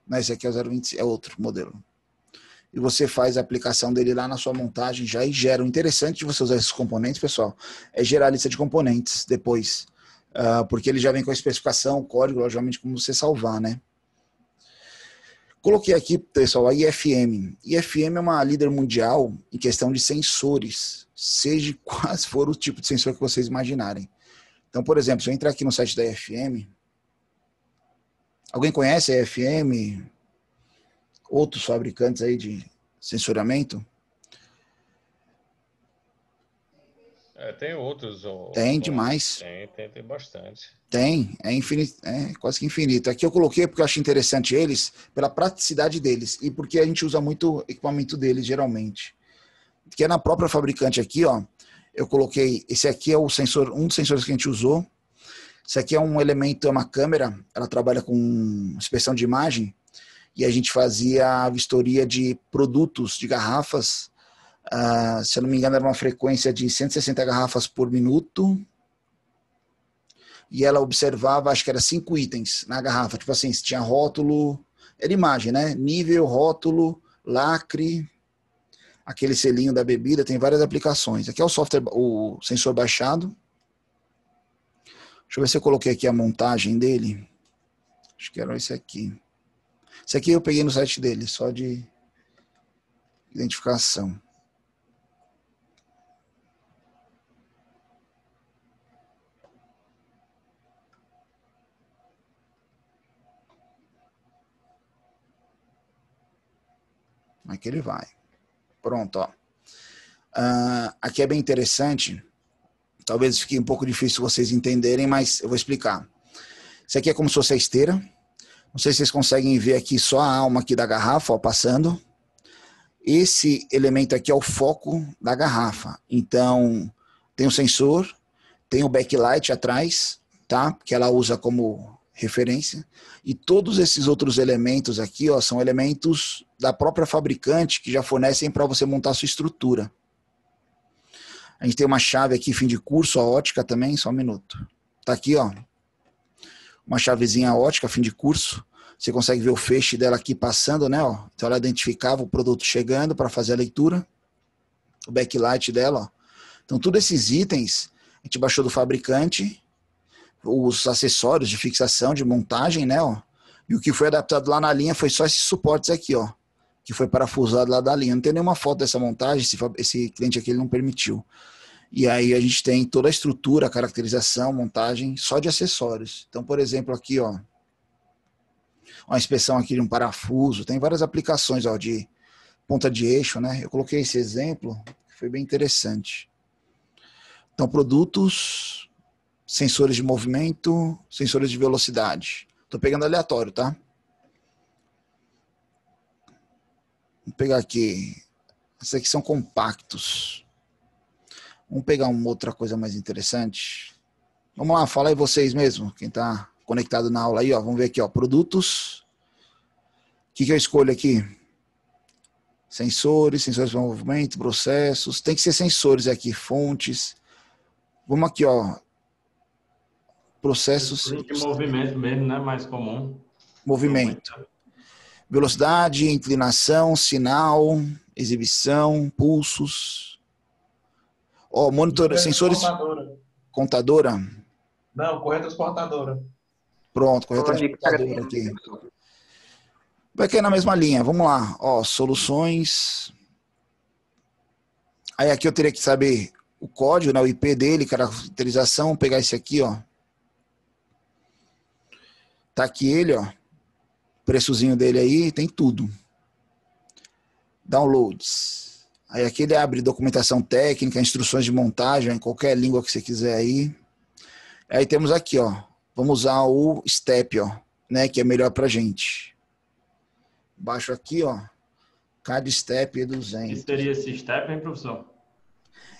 Não, esse aqui é o 020, é outro modelo. E você faz a aplicação dele lá na sua montagem já e gera. O interessante de você usar esses componentes, pessoal, é gerar a lista de componentes depois. Porque ele já vem com a especificação, o código, logicamente, como você salvar, né? Coloquei aqui, pessoal, a IFM. IFM é uma líder mundial em questão de sensores, seja quais for o tipo de sensor que vocês imaginarem. Então, por exemplo, se eu entrar aqui no site da EFM, alguém conhece a EFM? Outros fabricantes aí de sensoriamento? Tem outros. Tem demais. Tem bastante. Tem, é infinito, é quase que infinito. Aqui eu coloquei porque eu acho interessante eles, pela praticidade deles e porque a gente usa muito equipamento deles, geralmente. Que é na própria fabricante aqui, ó, eu coloquei, esse aqui é o sensor, um dos sensores que a gente usou. Esse aqui é um elemento, é uma câmera, ela trabalha com inspeção de imagem, e a gente fazia a vistoria de produtos, de garrafas, se eu não me engano era uma frequência de 160 garrafas por minuto, e ela observava, acho que era 5 itens na garrafa, tipo assim, se tinha rótulo, era imagem, né? Nível, rótulo, lacre, aquele selinho da bebida, tem várias aplicações. Aqui é o software, o sensor baixado. Deixa eu ver se eu coloquei aqui a montagem dele. Acho que era esse aqui. Esse aqui eu peguei no site dele, só de identificação. Aqui ele vai. Pronto, ó. Aqui é bem interessante. Talvez fique um pouco difícil vocês entenderem, mas eu vou explicar. Isso aqui é como se fosse a esteira. Não sei se vocês conseguem ver aqui só a alma aqui da garrafa, ó, passando. Esse elemento aqui é o foco da garrafa. Então, tem o sensor, tem o backlight atrás, tá? Que ela usa como referência. E todos esses outros elementos aqui, ó, são elementos da própria fabricante que já fornecem para você montar a sua estrutura. A gente tem uma chave aqui, fim de curso, a ótica também, só um minuto. Tá aqui, ó. Uma chavezinha ótica, fim de curso. Você consegue ver o feixe dela aqui passando, né, ó. Então ela identificava o produto chegando para fazer a leitura. O backlight dela, ó. Então todos esses itens a gente baixou do fabricante, os acessórios de fixação, de montagem, né, ó. E o que foi adaptado lá na linha foi só esses suportes aqui, ó, que foi parafusado lá da linha. Não tem nenhuma foto dessa montagem, esse cliente aqui ele não permitiu. E aí a gente tem toda a estrutura, caracterização, montagem, só de acessórios. Então, por exemplo, aqui, ó, uma inspeção aqui de um parafuso, tem várias aplicações, ó, de ponta de eixo, né? Eu coloquei esse exemplo, que foi bem interessante. Então, produtos, sensores de movimento, sensores de velocidade. Estou pegando aleatório, tá? Vou pegar aqui. Esses aqui são compactos. Vamos pegar uma outra coisa mais interessante. Vamos lá, fala aí vocês mesmo, quem está conectado na aula aí, ó. Vamos ver aqui, ó, produtos. O que eu escolho aqui? Sensores de movimento, processos. Tem que ser sensores aqui, fontes. Vamos aqui, ó. Processos. De movimento mesmo, né? Mais comum. Movimento. Velocidade, inclinação, sinal, exibição, pulsos. Ó, monitor, sensores. Contadora. Não, correia transportadora. Pronto, correia transportadora aqui. Vai cair na mesma linha. Vamos lá. Ó, soluções. Aí aqui eu teria que saber o código, né, o IP dele, caracterização. Vou pegar esse aqui, ó. Tá aqui ele, ó. Preçozinho dele aí, tem tudo. Downloads. Aí aqui ele abre documentação técnica, instruções de montagem, em qualquer língua que você quiser aí. Aí temos aqui, ó. Vamos usar o STEP, ó, né, que é melhor pra gente. Baixo aqui, ó. Cada STEP é 200. O que seria esse STEP, hein, professor?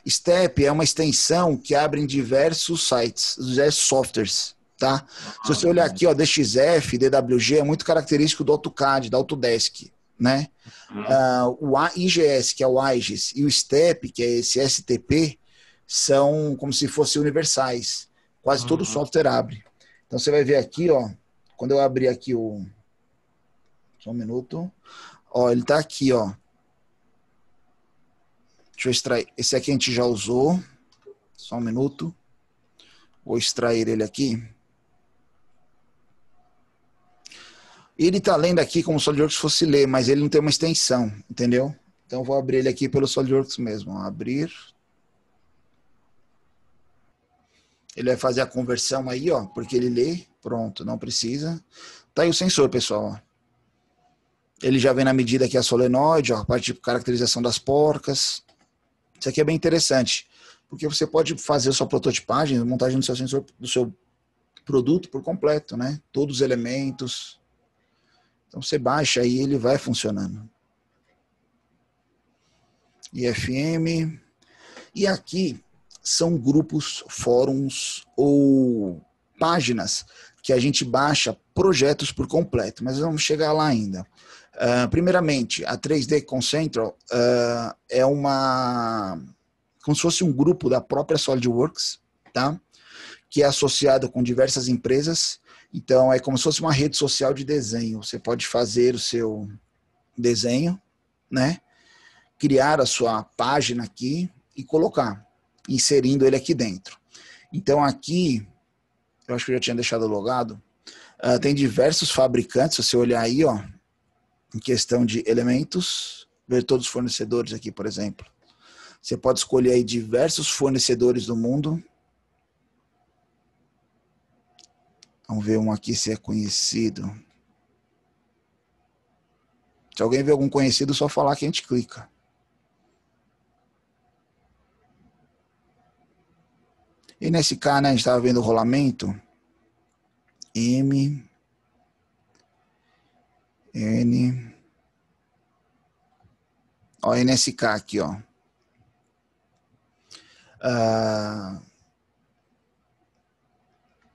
STEP é uma extensão que abre em diversos sites, diversos softwares, tá? Se você olhar aqui, ó, DXF, DWG, é muito característico do AutoCAD, da Autodesk, né? O IGS, que é o IGES, e o STEP, que é esse STP, são como se fossem universais. Quase todo software abre. Então você vai ver aqui, ó, quando eu abrir aqui o... Só um minuto. Ó, ele tá aqui, ó. Deixa eu extrair. Esse aqui a gente já usou. Só um minuto. Vou extrair ele aqui. Ele tá lendo aqui como o SolidWorks fosse ler, mas ele não tem uma extensão, entendeu? Então eu vou abrir ele aqui pelo SolidWorks mesmo. Abrir. Ele vai fazer a conversão aí, ó, porque ele lê, pronto, não precisa. Tá aí o sensor, pessoal, ó. Ele já vem na medida aqui a solenoide, ó, a parte de caracterização das porcas. Isso aqui é bem interessante, porque você pode fazer a sua prototipagem, a montagem do seu sensor, do seu produto por completo, né? Todos os elementos. Então você baixa aí, ele vai funcionando. IFM. E aqui são grupos, fóruns ou páginas que a gente baixa projetos por completo, mas vamos chegar lá ainda. Primeiramente, a 3D Concentral é como se fosse um grupo da própria SolidWorks, tá? Que é associado com diversas empresas. Então, é como se fosse uma rede social de desenho. Você pode fazer o seu desenho, né? Criar a sua página aqui e colocar, inserindo ele aqui dentro. Então, aqui, eu acho que eu já tinha deixado logado, tem diversos fabricantes, se você olhar aí, ó, em questão de elementos, ver todos os fornecedores aqui, por exemplo. Você pode escolher aí diversos fornecedores do mundo. Vamos ver um aqui se é conhecido. Se alguém vê algum conhecido, é só falar que a gente clica. E nesse cá, né, a gente estava vendo o rolamento. M, N, ó, NSK aqui, ó.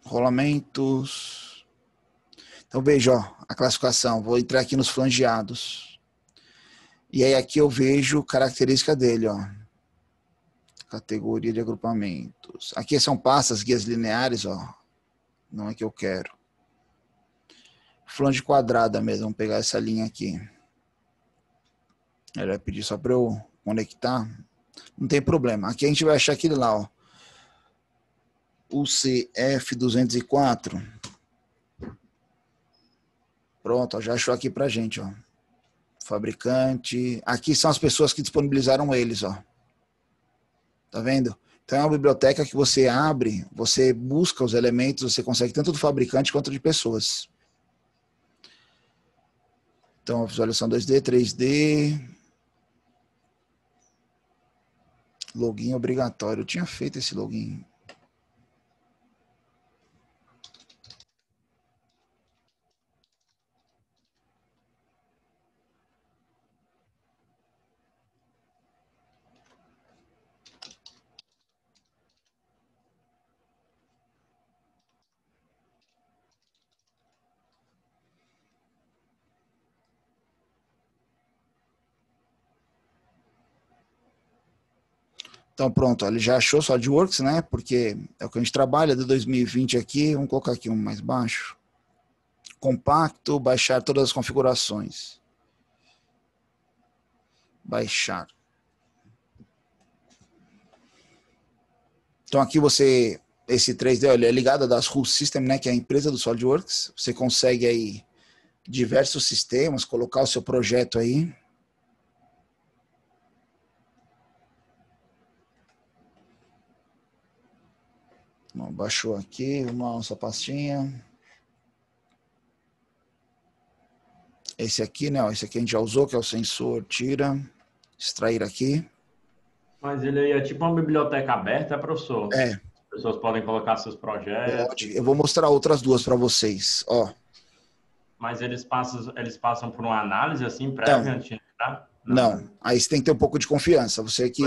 Rolamentos. Então veja, ó, a classificação. Vou entrar aqui nos flangeados. E aí aqui eu vejo característica dele, ó. Categoria de agrupamentos. Aqui são pastas, guias lineares, ó. Não é que eu quero. Flange quadrada mesmo, vamos pegar essa linha aqui. Ele vai pedir só para eu conectar. Não tem problema. Aqui a gente vai achar aquele lá, ó. O CF204. Pronto, ó, já achou aqui pra gente, ó. Fabricante. Aqui são as pessoas que disponibilizaram eles, ó. Tá vendo? Então é uma biblioteca que você abre, você busca os elementos, você consegue tanto do fabricante quanto de pessoas. Então, a visualização 2D, 3D. Login obrigatório. Eu tinha feito esse login. Então pronto, ele já achou SolidWorks, né? Porque é o que a gente trabalha de 2020 aqui. Vamos colocar aqui um mais baixo. Compacto, baixar todas as configurações. Baixar. Então aqui você, esse 3D, ele é ligado da Rule System, né? Que é a empresa do SolidWorks. Você consegue aí diversos sistemas, colocar o seu projeto aí. Baixou aqui, vamos lá, nossa pastinha. Esse aqui, né? Esse aqui a gente já usou, que é o sensor, tira, extrair aqui. Mas ele aí é tipo uma biblioteca aberta, professor? É. As pessoas podem colocar seus projetos. Eu vou mostrar outras duas para vocês, ó. Mas eles passam por uma análise assim prévia antes de entrar? Não, aí você tem que ter um pouco de confiança. Você que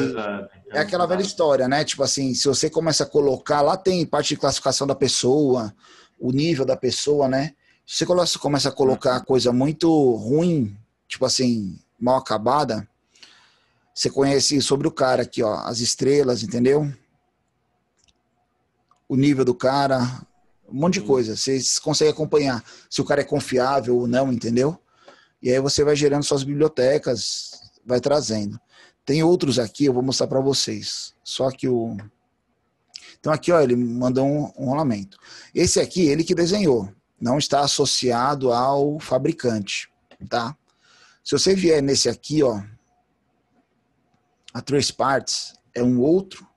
é aquela velha história, né? Tipo assim, se você começa a colocar, lá tem parte de classificação da pessoa, o nível da pessoa, né? Se você começa a colocar coisa muito ruim, tipo assim, mal acabada, você conhece sobre o cara aqui, ó, as estrelas, entendeu? O nível do cara, um monte de coisa. Você consegue acompanhar se o cara é confiável ou não, entendeu? E aí você vai gerando suas bibliotecas, vai trazendo. Tem outros aqui, eu vou mostrar para vocês. Só que o... Então aqui, ó, ele mandou um rolamento. Esse aqui, ele que desenhou. Não está associado ao fabricante, tá? Se você vier nesse aqui, ó, a Trace Parts é um outro.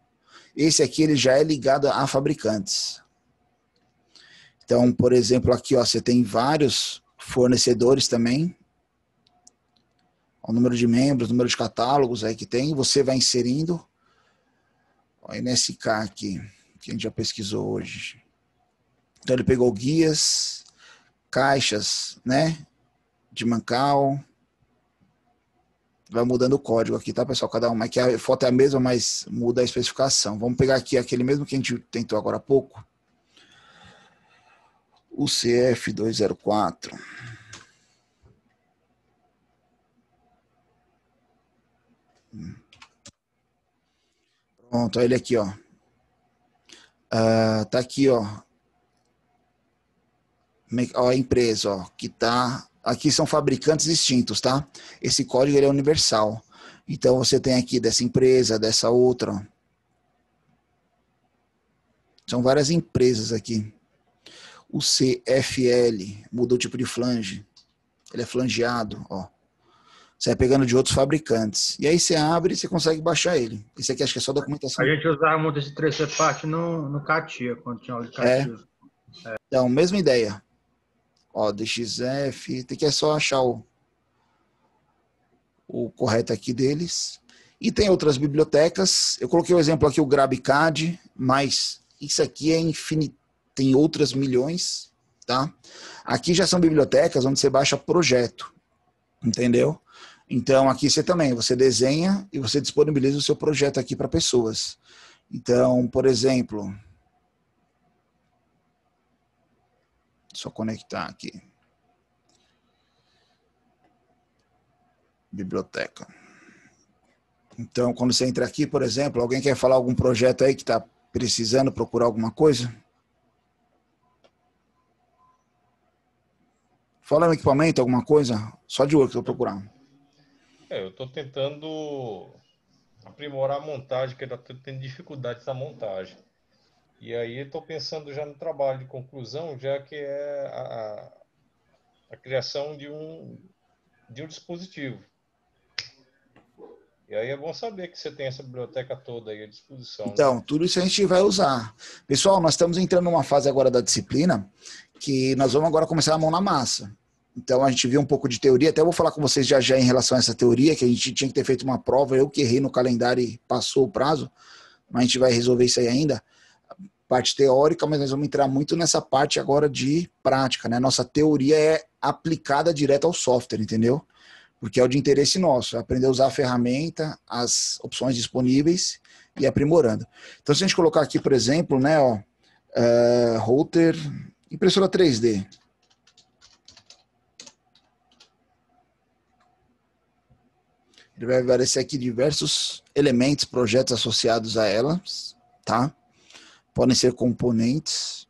Esse aqui ele já é ligado a fabricantes. Então, por exemplo, aqui ó, você tem vários fornecedores também. O número de membros, o número de catálogos aí que tem, você vai inserindo. O NSK aqui, que a gente já pesquisou hoje. Então ele pegou guias, caixas, né, de Mancal. Vai mudando o código aqui, tá, pessoal? Cada uma. Aqui a foto é a mesma, mas muda a especificação. Vamos pegar aqui aquele mesmo que a gente tentou agora há pouco. O CF204. Pronto, olha ele aqui, ó. Tá aqui, ó. Ó, a empresa, ó, que tá... Aqui são fabricantes distintos, tá? Esse código ele é universal. Então, você tem aqui dessa empresa, dessa outra. Ó. São várias empresas aqui. O CFL mudou o tipo de flange. Ele é flangeado, ó. Você vai pegando de outros fabricantes. E aí você abre e você consegue baixar ele. Esse aqui acho que é só documentação. A gente usava muito esse 3C parte no CATIA, quando tinha aula de CATIA. Então, mesma ideia. Ó, DXF, tem que é só achar o correto aqui deles. E tem outras bibliotecas. Eu coloquei o exemplo aqui, o GrabCAD, mas isso aqui é infinito. Tem outras milhões, tá? Aqui já são bibliotecas onde você baixa projeto, entendeu? Então, aqui você desenha e você disponibiliza o seu projeto aqui para pessoas. Então, por exemplo... Só conectar aqui. Biblioteca. Então, quando você entra aqui, por exemplo, alguém quer falar algum projeto aí que está precisando procurar alguma coisa? Fala no equipamento, alguma coisa? Só de olho que eu estou procurando. Eu estou tentando aprimorar a montagem, que eu estou tendo dificuldades na montagem. E aí estou pensando já no trabalho de conclusão, já que é a criação de um dispositivo. E aí é bom saber que você tem essa biblioteca toda aí à disposição. Então, né? tudo isso a gente vai usar. Pessoal, nós estamos entrando numa fase agora da disciplina que nós vamos agora começar a mão na massa. Então, a gente viu um pouco de teoria, até vou falar com vocês já em relação a essa teoria, que a gente tinha que ter feito uma prova, eu que errei no calendário e passou o prazo, mas a gente vai resolver isso aí ainda. Parte teórica, mas nós vamos entrar muito nessa parte agora de prática, né? Nossa teoria é aplicada direto ao software, entendeu? Porque é o de interesse nosso, é aprender a usar a ferramenta, as opções disponíveis e aprimorando. Então, se a gente colocar aqui, por exemplo, né, ó, router, impressora 3D. Ele vai aparecer aqui diversos elementos, projetos associados a elas, tá? Podem ser componentes.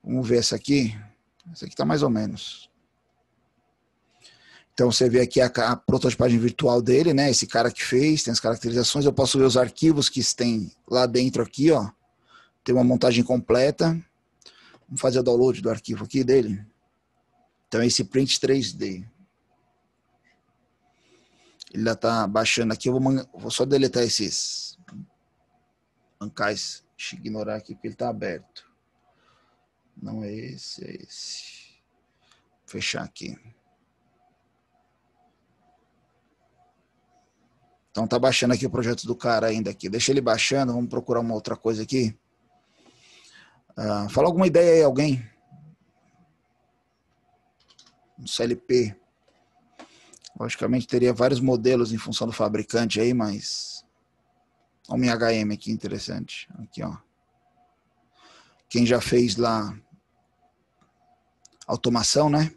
Vamos ver essa aqui. Essa aqui tá mais ou menos. Então, você vê aqui a prototipagem virtual dele, né? Esse cara que fez, tem as caracterizações. Eu posso ver os arquivos que tem lá dentro aqui, ó. Tem uma montagem completa. Vamos fazer o download do arquivo aqui dele. Então, esse print 3D. Ele já tá baixando aqui. Eu vou só deletar esses bancais. Deixa eu ignorar aqui, porque ele tá aberto. Não é esse, é esse. Vou fechar aqui. Então tá baixando aqui o projeto do cara ainda aqui. Deixa ele baixando, vamos procurar uma outra coisa aqui. Fala alguma ideia aí, alguém? Um CLP. Logicamente teria vários modelos em função do fabricante aí, mas... Olha o minha HM aqui, interessante. Aqui, ó. Quem já fez lá automação, né?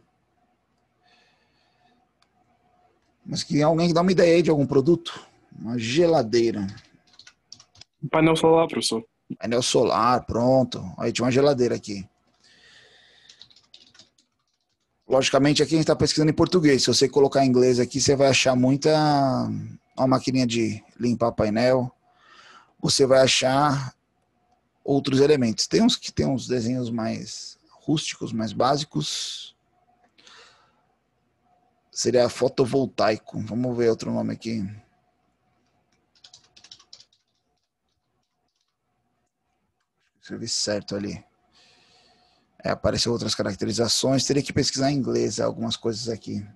Mas que alguém que dá uma ideia aí de algum produto? Uma geladeira. Um painel solar, professor. Painel solar, pronto. Aí tinha uma geladeira aqui. Logicamente aqui a gente está pesquisando em português. Se você colocar em inglês aqui, você vai achar muita... Uma maquininha de limpar painel. Você vai achar outros elementos. Tem uns que tem uns desenhos mais rústicos, mais básicos. Seria fotovoltaico. Vamos ver outro nome aqui. escrevi certo ali. Apareceu outras caracterizações. Teria que pesquisar em inglês algumas coisas aqui.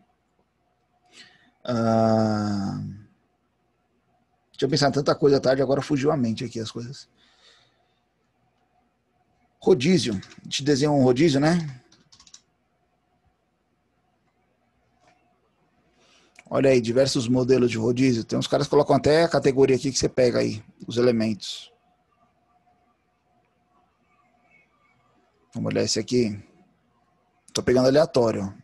Tinha pensado em tanta coisa à tarde, agora fugiu a mente aqui as coisas. Rodízio. A gente desenha um rodízio, né? Olha aí, diversos modelos de rodízio. Tem uns caras que colocam até a categoria aqui que você pega aí, os elementos. Vamos olhar esse aqui. Tô pegando aleatório,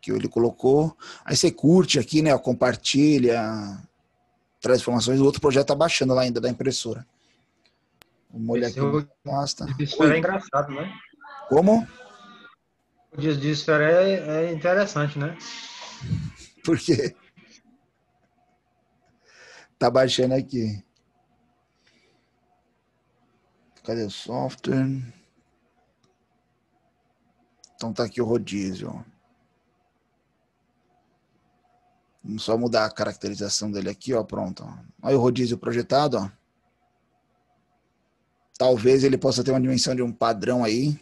que ele colocou. Aí você curte aqui, né? Compartilha, traz informações. O outro projeto tá baixando lá ainda da impressora. Vamos olhar aqui. Basta. O de esfera é engraçado, né? Como? O de esfera é interessante, né? Por quê? Tá baixando aqui. Cadê o software? Então tá aqui o rodízio. Vamos só mudar a caracterização dele aqui, ó, pronto. Olha o rodízio projetado, ó. Talvez ele possa ter uma dimensão de um padrão aí.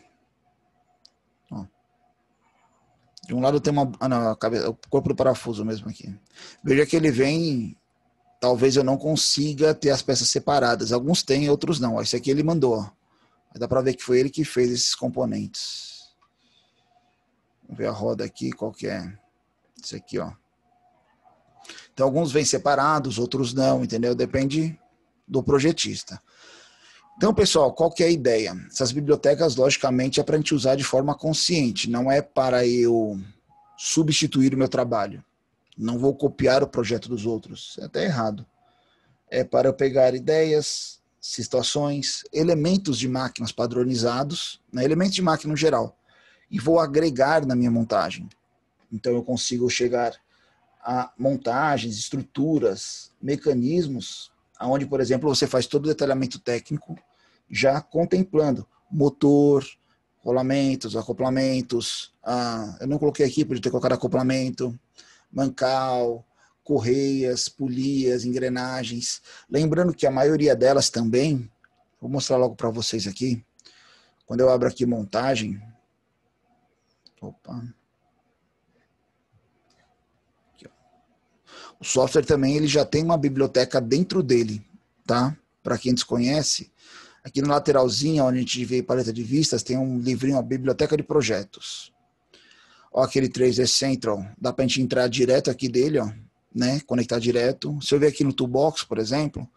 Ó. De um lado tem uma... Ah, não, o corpo do parafuso mesmo aqui. Veja que ele vem... Talvez eu não consiga ter as peças separadas. Alguns têm, outros não. Esse aqui ele mandou, ó. Dá pra ver que foi ele que fez esses componentes. Vamos ver a roda aqui, qual que é. Esse aqui, ó. Então, alguns vêm separados, outros não, entendeu? Depende do projetista. Então, pessoal, qual que é a ideia? Essas bibliotecas, logicamente, é para a gente usar de forma consciente. Não é para eu substituir o meu trabalho. Não vou copiar o projeto dos outros. É até errado. É para eu pegar ideias, situações, elementos de máquinas padronizados, né? Elementos de máquina no geral, e vou agregar na minha montagem. Então eu consigo chegar a montagens, estruturas, mecanismos, onde, por exemplo, você faz todo o detalhamento técnico, já contemplando motor, rolamentos, acoplamentos. Eu não coloquei aqui, podia ter colocado acoplamento, mancal, correias, polias, engrenagens. Lembrando que a maioria delas também, vou mostrar logo para vocês aqui, quando eu abro aqui montagem, aqui, o software também ele já tem uma biblioteca dentro dele, tá? Para quem desconhece, aqui no lateralzinho, onde a gente vê paleta de vistas, tem um livrinho, a biblioteca de projetos. Ó, aquele 3D Central, dá para a gente entrar direto aqui dele, ó, né? Conectar direto. Se eu ver aqui no Toolbox, por exemplo,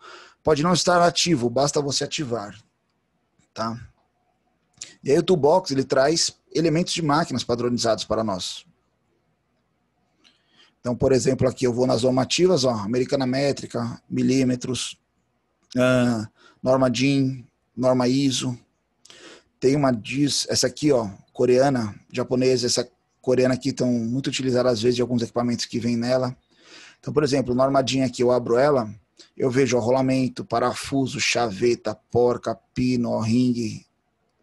pode não estar ativo, basta você ativar, tá? E aí o Toolbox, ele traz elementos de máquinas padronizados para nós. Então, por exemplo, aqui eu vou nas normativas, ó, Americana Métrica, milímetros, norma DIN, norma ISO. Tem uma essa aqui, ó, coreana, japonesa, essa coreana aqui estão muito utilizadas às vezes de alguns equipamentos que vêm nela. Então, por exemplo, norma DIN aqui, eu abro ela, eu vejo ó, rolamento, parafuso, chaveta, porca, pino, ringue,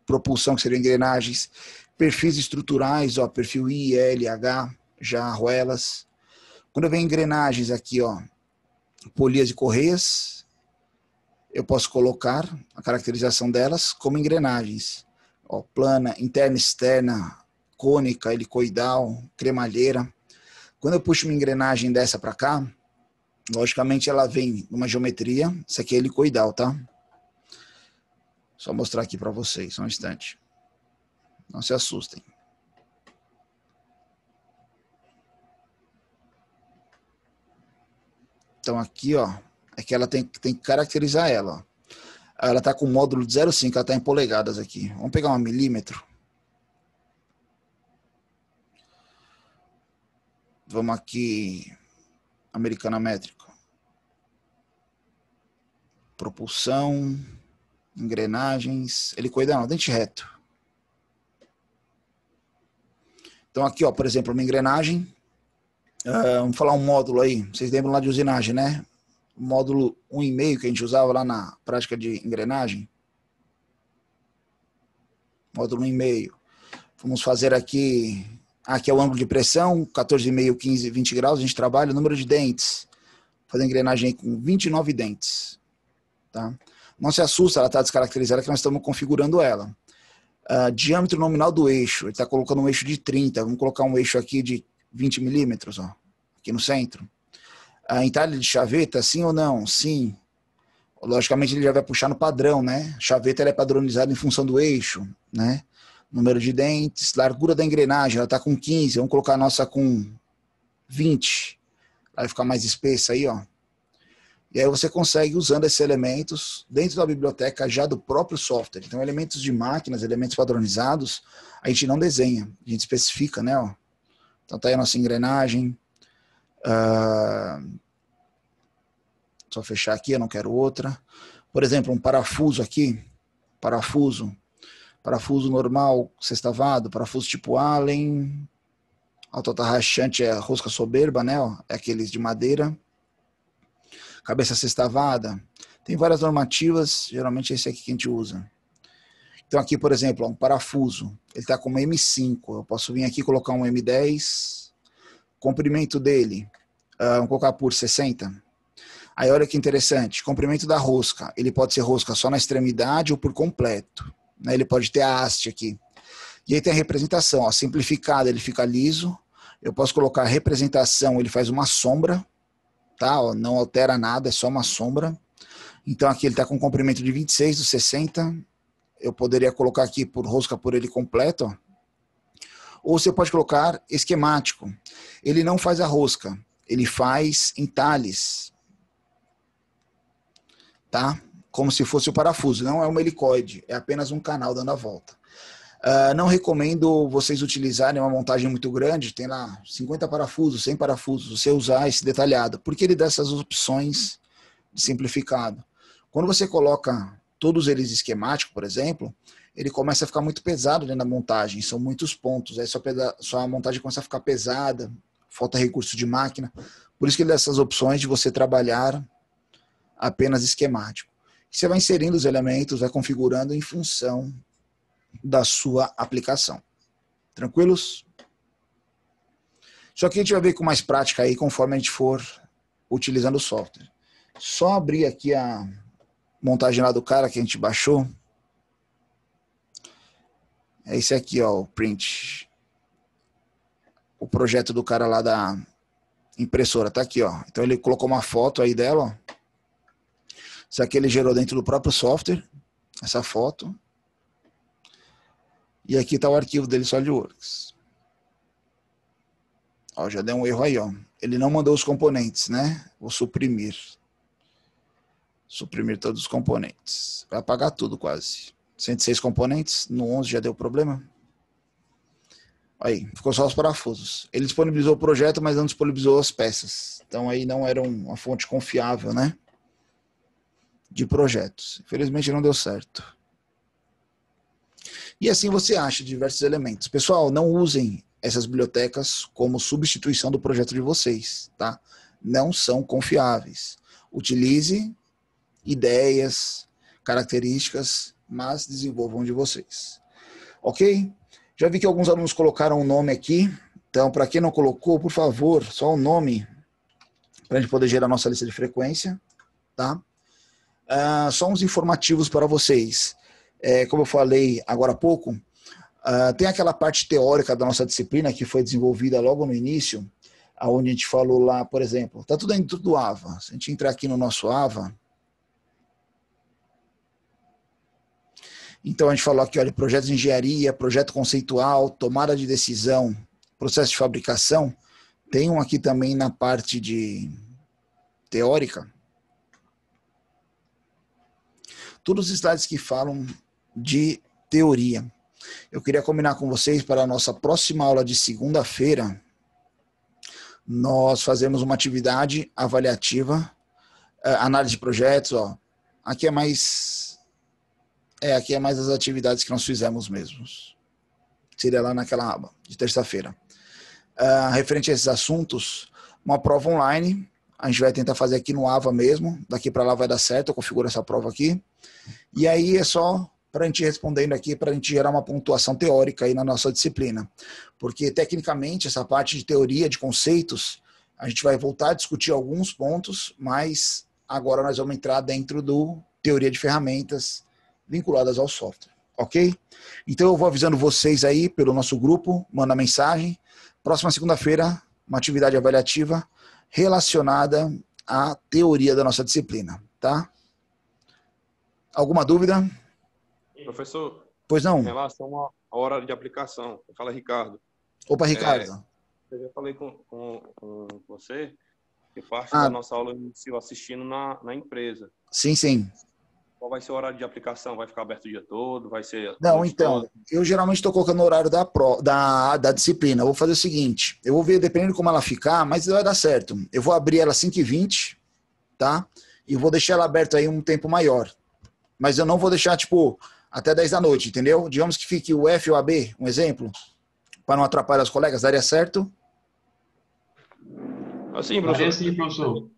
propulsão, que seriam engrenagens, perfis estruturais, ó, perfil I, L, H, já arruelas. Quando eu venho engrenagens aqui, ó, polias e correias, eu posso colocar a caracterização delas como engrenagens. Ó, plana, interna, externa, cônica, helicoidal, cremalheira. Quando eu puxo uma engrenagem dessa para cá, logicamente ela vem numa geometria, isso aqui é helicoidal, tá? Só mostrar aqui para vocês, só um instante. Não se assustem. Então aqui, ó, é que ela tem que caracterizar ela, ó. Ela está com módulo de 0,5, ela está em polegadas aqui. Vamos pegar 1 milímetro. Vamos aqui, Americana Métrica. Propulsão, engrenagens, helicoidal, dente reto. Então aqui, ó, por exemplo, uma engrenagem. Vamos falar um módulo aí. Vocês lembram lá de usinagem, né? O módulo 1,5 que a gente usava lá na prática de engrenagem. Módulo 1,5. Vamos fazer aqui... Aqui é o ângulo de pressão, 14,5, 15, 20 graus. A gente trabalha o número de dentes. Fazer engrenagem aí com 29 dentes. Tá? Não se assusta, ela está descaracterizada que nós estamos configurando ela. Diâmetro nominal do eixo, ele está colocando um eixo de 30, vamos colocar um eixo aqui de 20 milímetros, ó, aqui no centro. Entalhe de chaveta, sim ou não? Sim. Logicamente ele já vai puxar no padrão, né? A chaveta ela é padronizada em função do eixo, né? Número de dentes, largura da engrenagem, ela está com 15, vamos colocar a nossa com 20. Vai ficar mais espessa aí, ó. E aí você consegue, usando esses elementos, dentro da biblioteca já do próprio software. Então, elementos de máquinas, elementos padronizados, a gente não desenha, a gente especifica, né? Ó. Então, tá aí a nossa engrenagem. Só fechar aqui, eu não quero outra. Por exemplo, um parafuso aqui. Parafuso normal, sextavado, parafuso tipo Allen. Autotarrachante é rosca soberba, né? Ó, é aqueles de madeira. Cabeça sextavada. Tem várias normativas, geralmente é esse aqui que a gente usa. Então aqui, por exemplo, ó, um parafuso. Ele está com uma M5. Eu posso vir aqui e colocar um M10. Comprimento dele, vamos colocar por 60. Aí olha que interessante. Comprimento da rosca. Ele pode ser rosca só na extremidade ou por completo. Né? Ele pode ter a haste aqui. E aí tem a representação. Ó, simplificada, ele fica liso. Eu posso colocar a representação, ele faz uma sombra. Tá? Ó, não altera nada, é só uma sombra. Então aqui ele está com um comprimento de 26 do 60. Eu poderia colocar aqui por rosca por ele completo. Ó. Ou você pode colocar esquemático. Ele não faz a rosca, ele faz entalhes. Tá? Como se fosse o parafuso. Não é uma helicoide, é apenas um canal dando a volta. Não recomendo vocês utilizarem uma montagem muito grande, tem lá 50 parafusos, 100 parafusos, você usar esse detalhado, porque ele dá essas opções de simplificado. Quando você coloca todos eles esquemáticos, por exemplo, ele começa a ficar muito pesado dentro da montagem, são muitos pontos, aí sua montagem começa a ficar pesada, falta recurso de máquina, por isso que ele dá essas opções de você trabalhar apenas esquemático. Você vai inserindo os elementos, vai configurando em função da sua aplicação. Tranquilos? Só que a gente vai ver com mais prática aí conforme a gente for utilizando o software. Só abrir aqui a montagem lá do cara que a gente baixou. É esse aqui, ó, o print. O projeto do cara lá da impressora, tá aqui, ó. Então ele colocou uma foto aí dela, ó. Isso aqui ele gerou dentro do próprio software, essa foto. E aqui está o arquivo dele SolidWorks. Ó, já deu um erro aí, ó. Ele não mandou os componentes, né? Vou suprimir. Suprimir todos os componentes. Vai apagar tudo quase. 106 componentes, no 11 já deu problema. Aí, ficou só os parafusos. Ele disponibilizou o projeto, mas não disponibilizou as peças. Então aí não era uma fonte confiável, né? De projetos. Infelizmente não deu certo. E assim você acha diversos elementos. Pessoal, não usem essas bibliotecas como substituição do projeto de vocês, tá? Não são confiáveis. Utilize ideias, características, mas desenvolvam de vocês. Ok? Já vi que alguns alunos colocaram um nome aqui. Então, para quem não colocou, por favor, só o nome, para a gente poder gerar a nossa lista de frequência, tá? Só uns informativos para vocês. Como eu falei agora há pouco, tem aquela parte teórica da nossa disciplina que foi desenvolvida logo no início, onde a gente falou lá, por exemplo, está tudo dentro do AVA. Se a gente entrar aqui no nosso AVA, então a gente falou aqui, olha, projeto de engenharia, projeto conceitual, tomada de decisão, processo de fabricação. Tem um aqui também na parte de teórica. Todos os slides que falam de teoria. Eu queria combinar com vocês para a nossa próxima aula de segunda-feira, nós fazemos uma atividade avaliativa, análise de projetos, ó. Aqui é mais as atividades que nós fizemos mesmos. Seria lá naquela aba de terça-feira. Referente a esses assuntos, uma prova online, a gente vai tentar fazer aqui no AVA mesmo, daqui para lá vai dar certo, eu configuro essa prova aqui. E aí é só para a gente ir respondendo aqui, para a gente gerar uma pontuação teórica aí na nossa disciplina. Porque, tecnicamente, essa parte de teoria, de conceitos, a gente vai voltar a discutir alguns pontos, mas agora nós vamos entrar dentro do teoria de ferramentas vinculadas ao software, ok? Então eu vou avisando vocês aí pelo nosso grupo, manda mensagem. Próxima segunda-feira, uma atividade avaliativa relacionada à teoria da nossa disciplina, tá? Alguma dúvida? Professor, Pois não? em relação à hora de aplicação, fala Ricardo. Opa, Ricardo. Eu já falei com você que parte da nossa aula iniciou assistindo na empresa. Sim, sim. Qual vai ser o horário de aplicação? Vai ficar aberto o dia todo? Vai ser... Não, então, eu geralmente estou colocando o horário da disciplina. Eu vou fazer o seguinte, eu vou ver, dependendo de como ela ficar, mas vai dar certo. Eu vou abrir ela às 5h20, tá? E vou deixar ela aberta aí um tempo maior. Mas eu não vou deixar, tipo, até 10 da noite, entendeu? Digamos que fique o F ou a B, um exemplo, para não atrapalhar os colegas, daria certo? Assim, professor. Daria sim, professor.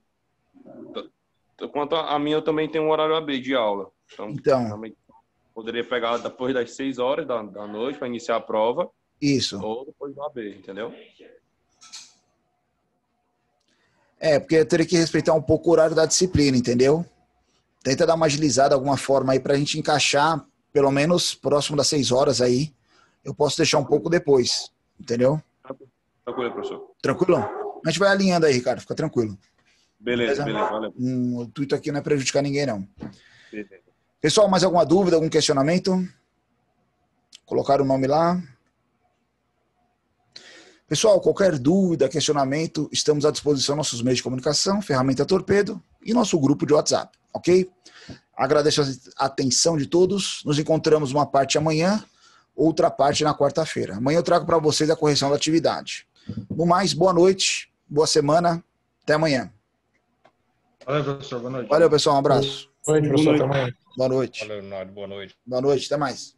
Quanto a minha, eu também tenho um horário AB de aula. Então. Também poderia pegar depois das 6 horas da noite para iniciar a prova. Isso. Ou depois do AB, entendeu? Porque eu teria que respeitar um pouco o horário da disciplina, entendeu? Tenta dar uma agilizada de alguma forma aí pra gente encaixar, pelo menos próximo das 6 horas aí. Eu posso deixar um pouco depois, entendeu? Tranquilo, professor. Tranquilo? A gente vai alinhando aí, Ricardo, fica tranquilo. Beleza, valeu. O intuito aqui não é prejudicar ninguém, não. Beleza. Pessoal, mais alguma dúvida, algum questionamento? Colocaram o nome lá. Pessoal, qualquer dúvida, questionamento, estamos à disposição nossos meios de comunicação, ferramenta Torpedo e nosso grupo de WhatsApp, ok? Agradeço a atenção de todos. Nos encontramos uma parte amanhã, outra parte na quarta-feira. Amanhã eu trago para vocês a correção da atividade. No mais, boa noite, boa semana, até amanhã. Valeu, professor. Boa noite. Valeu, pessoal, um abraço. Boa noite, professor. Até amanhã. Boa noite. Valeu, Leonardo. Boa noite. Boa noite, até mais.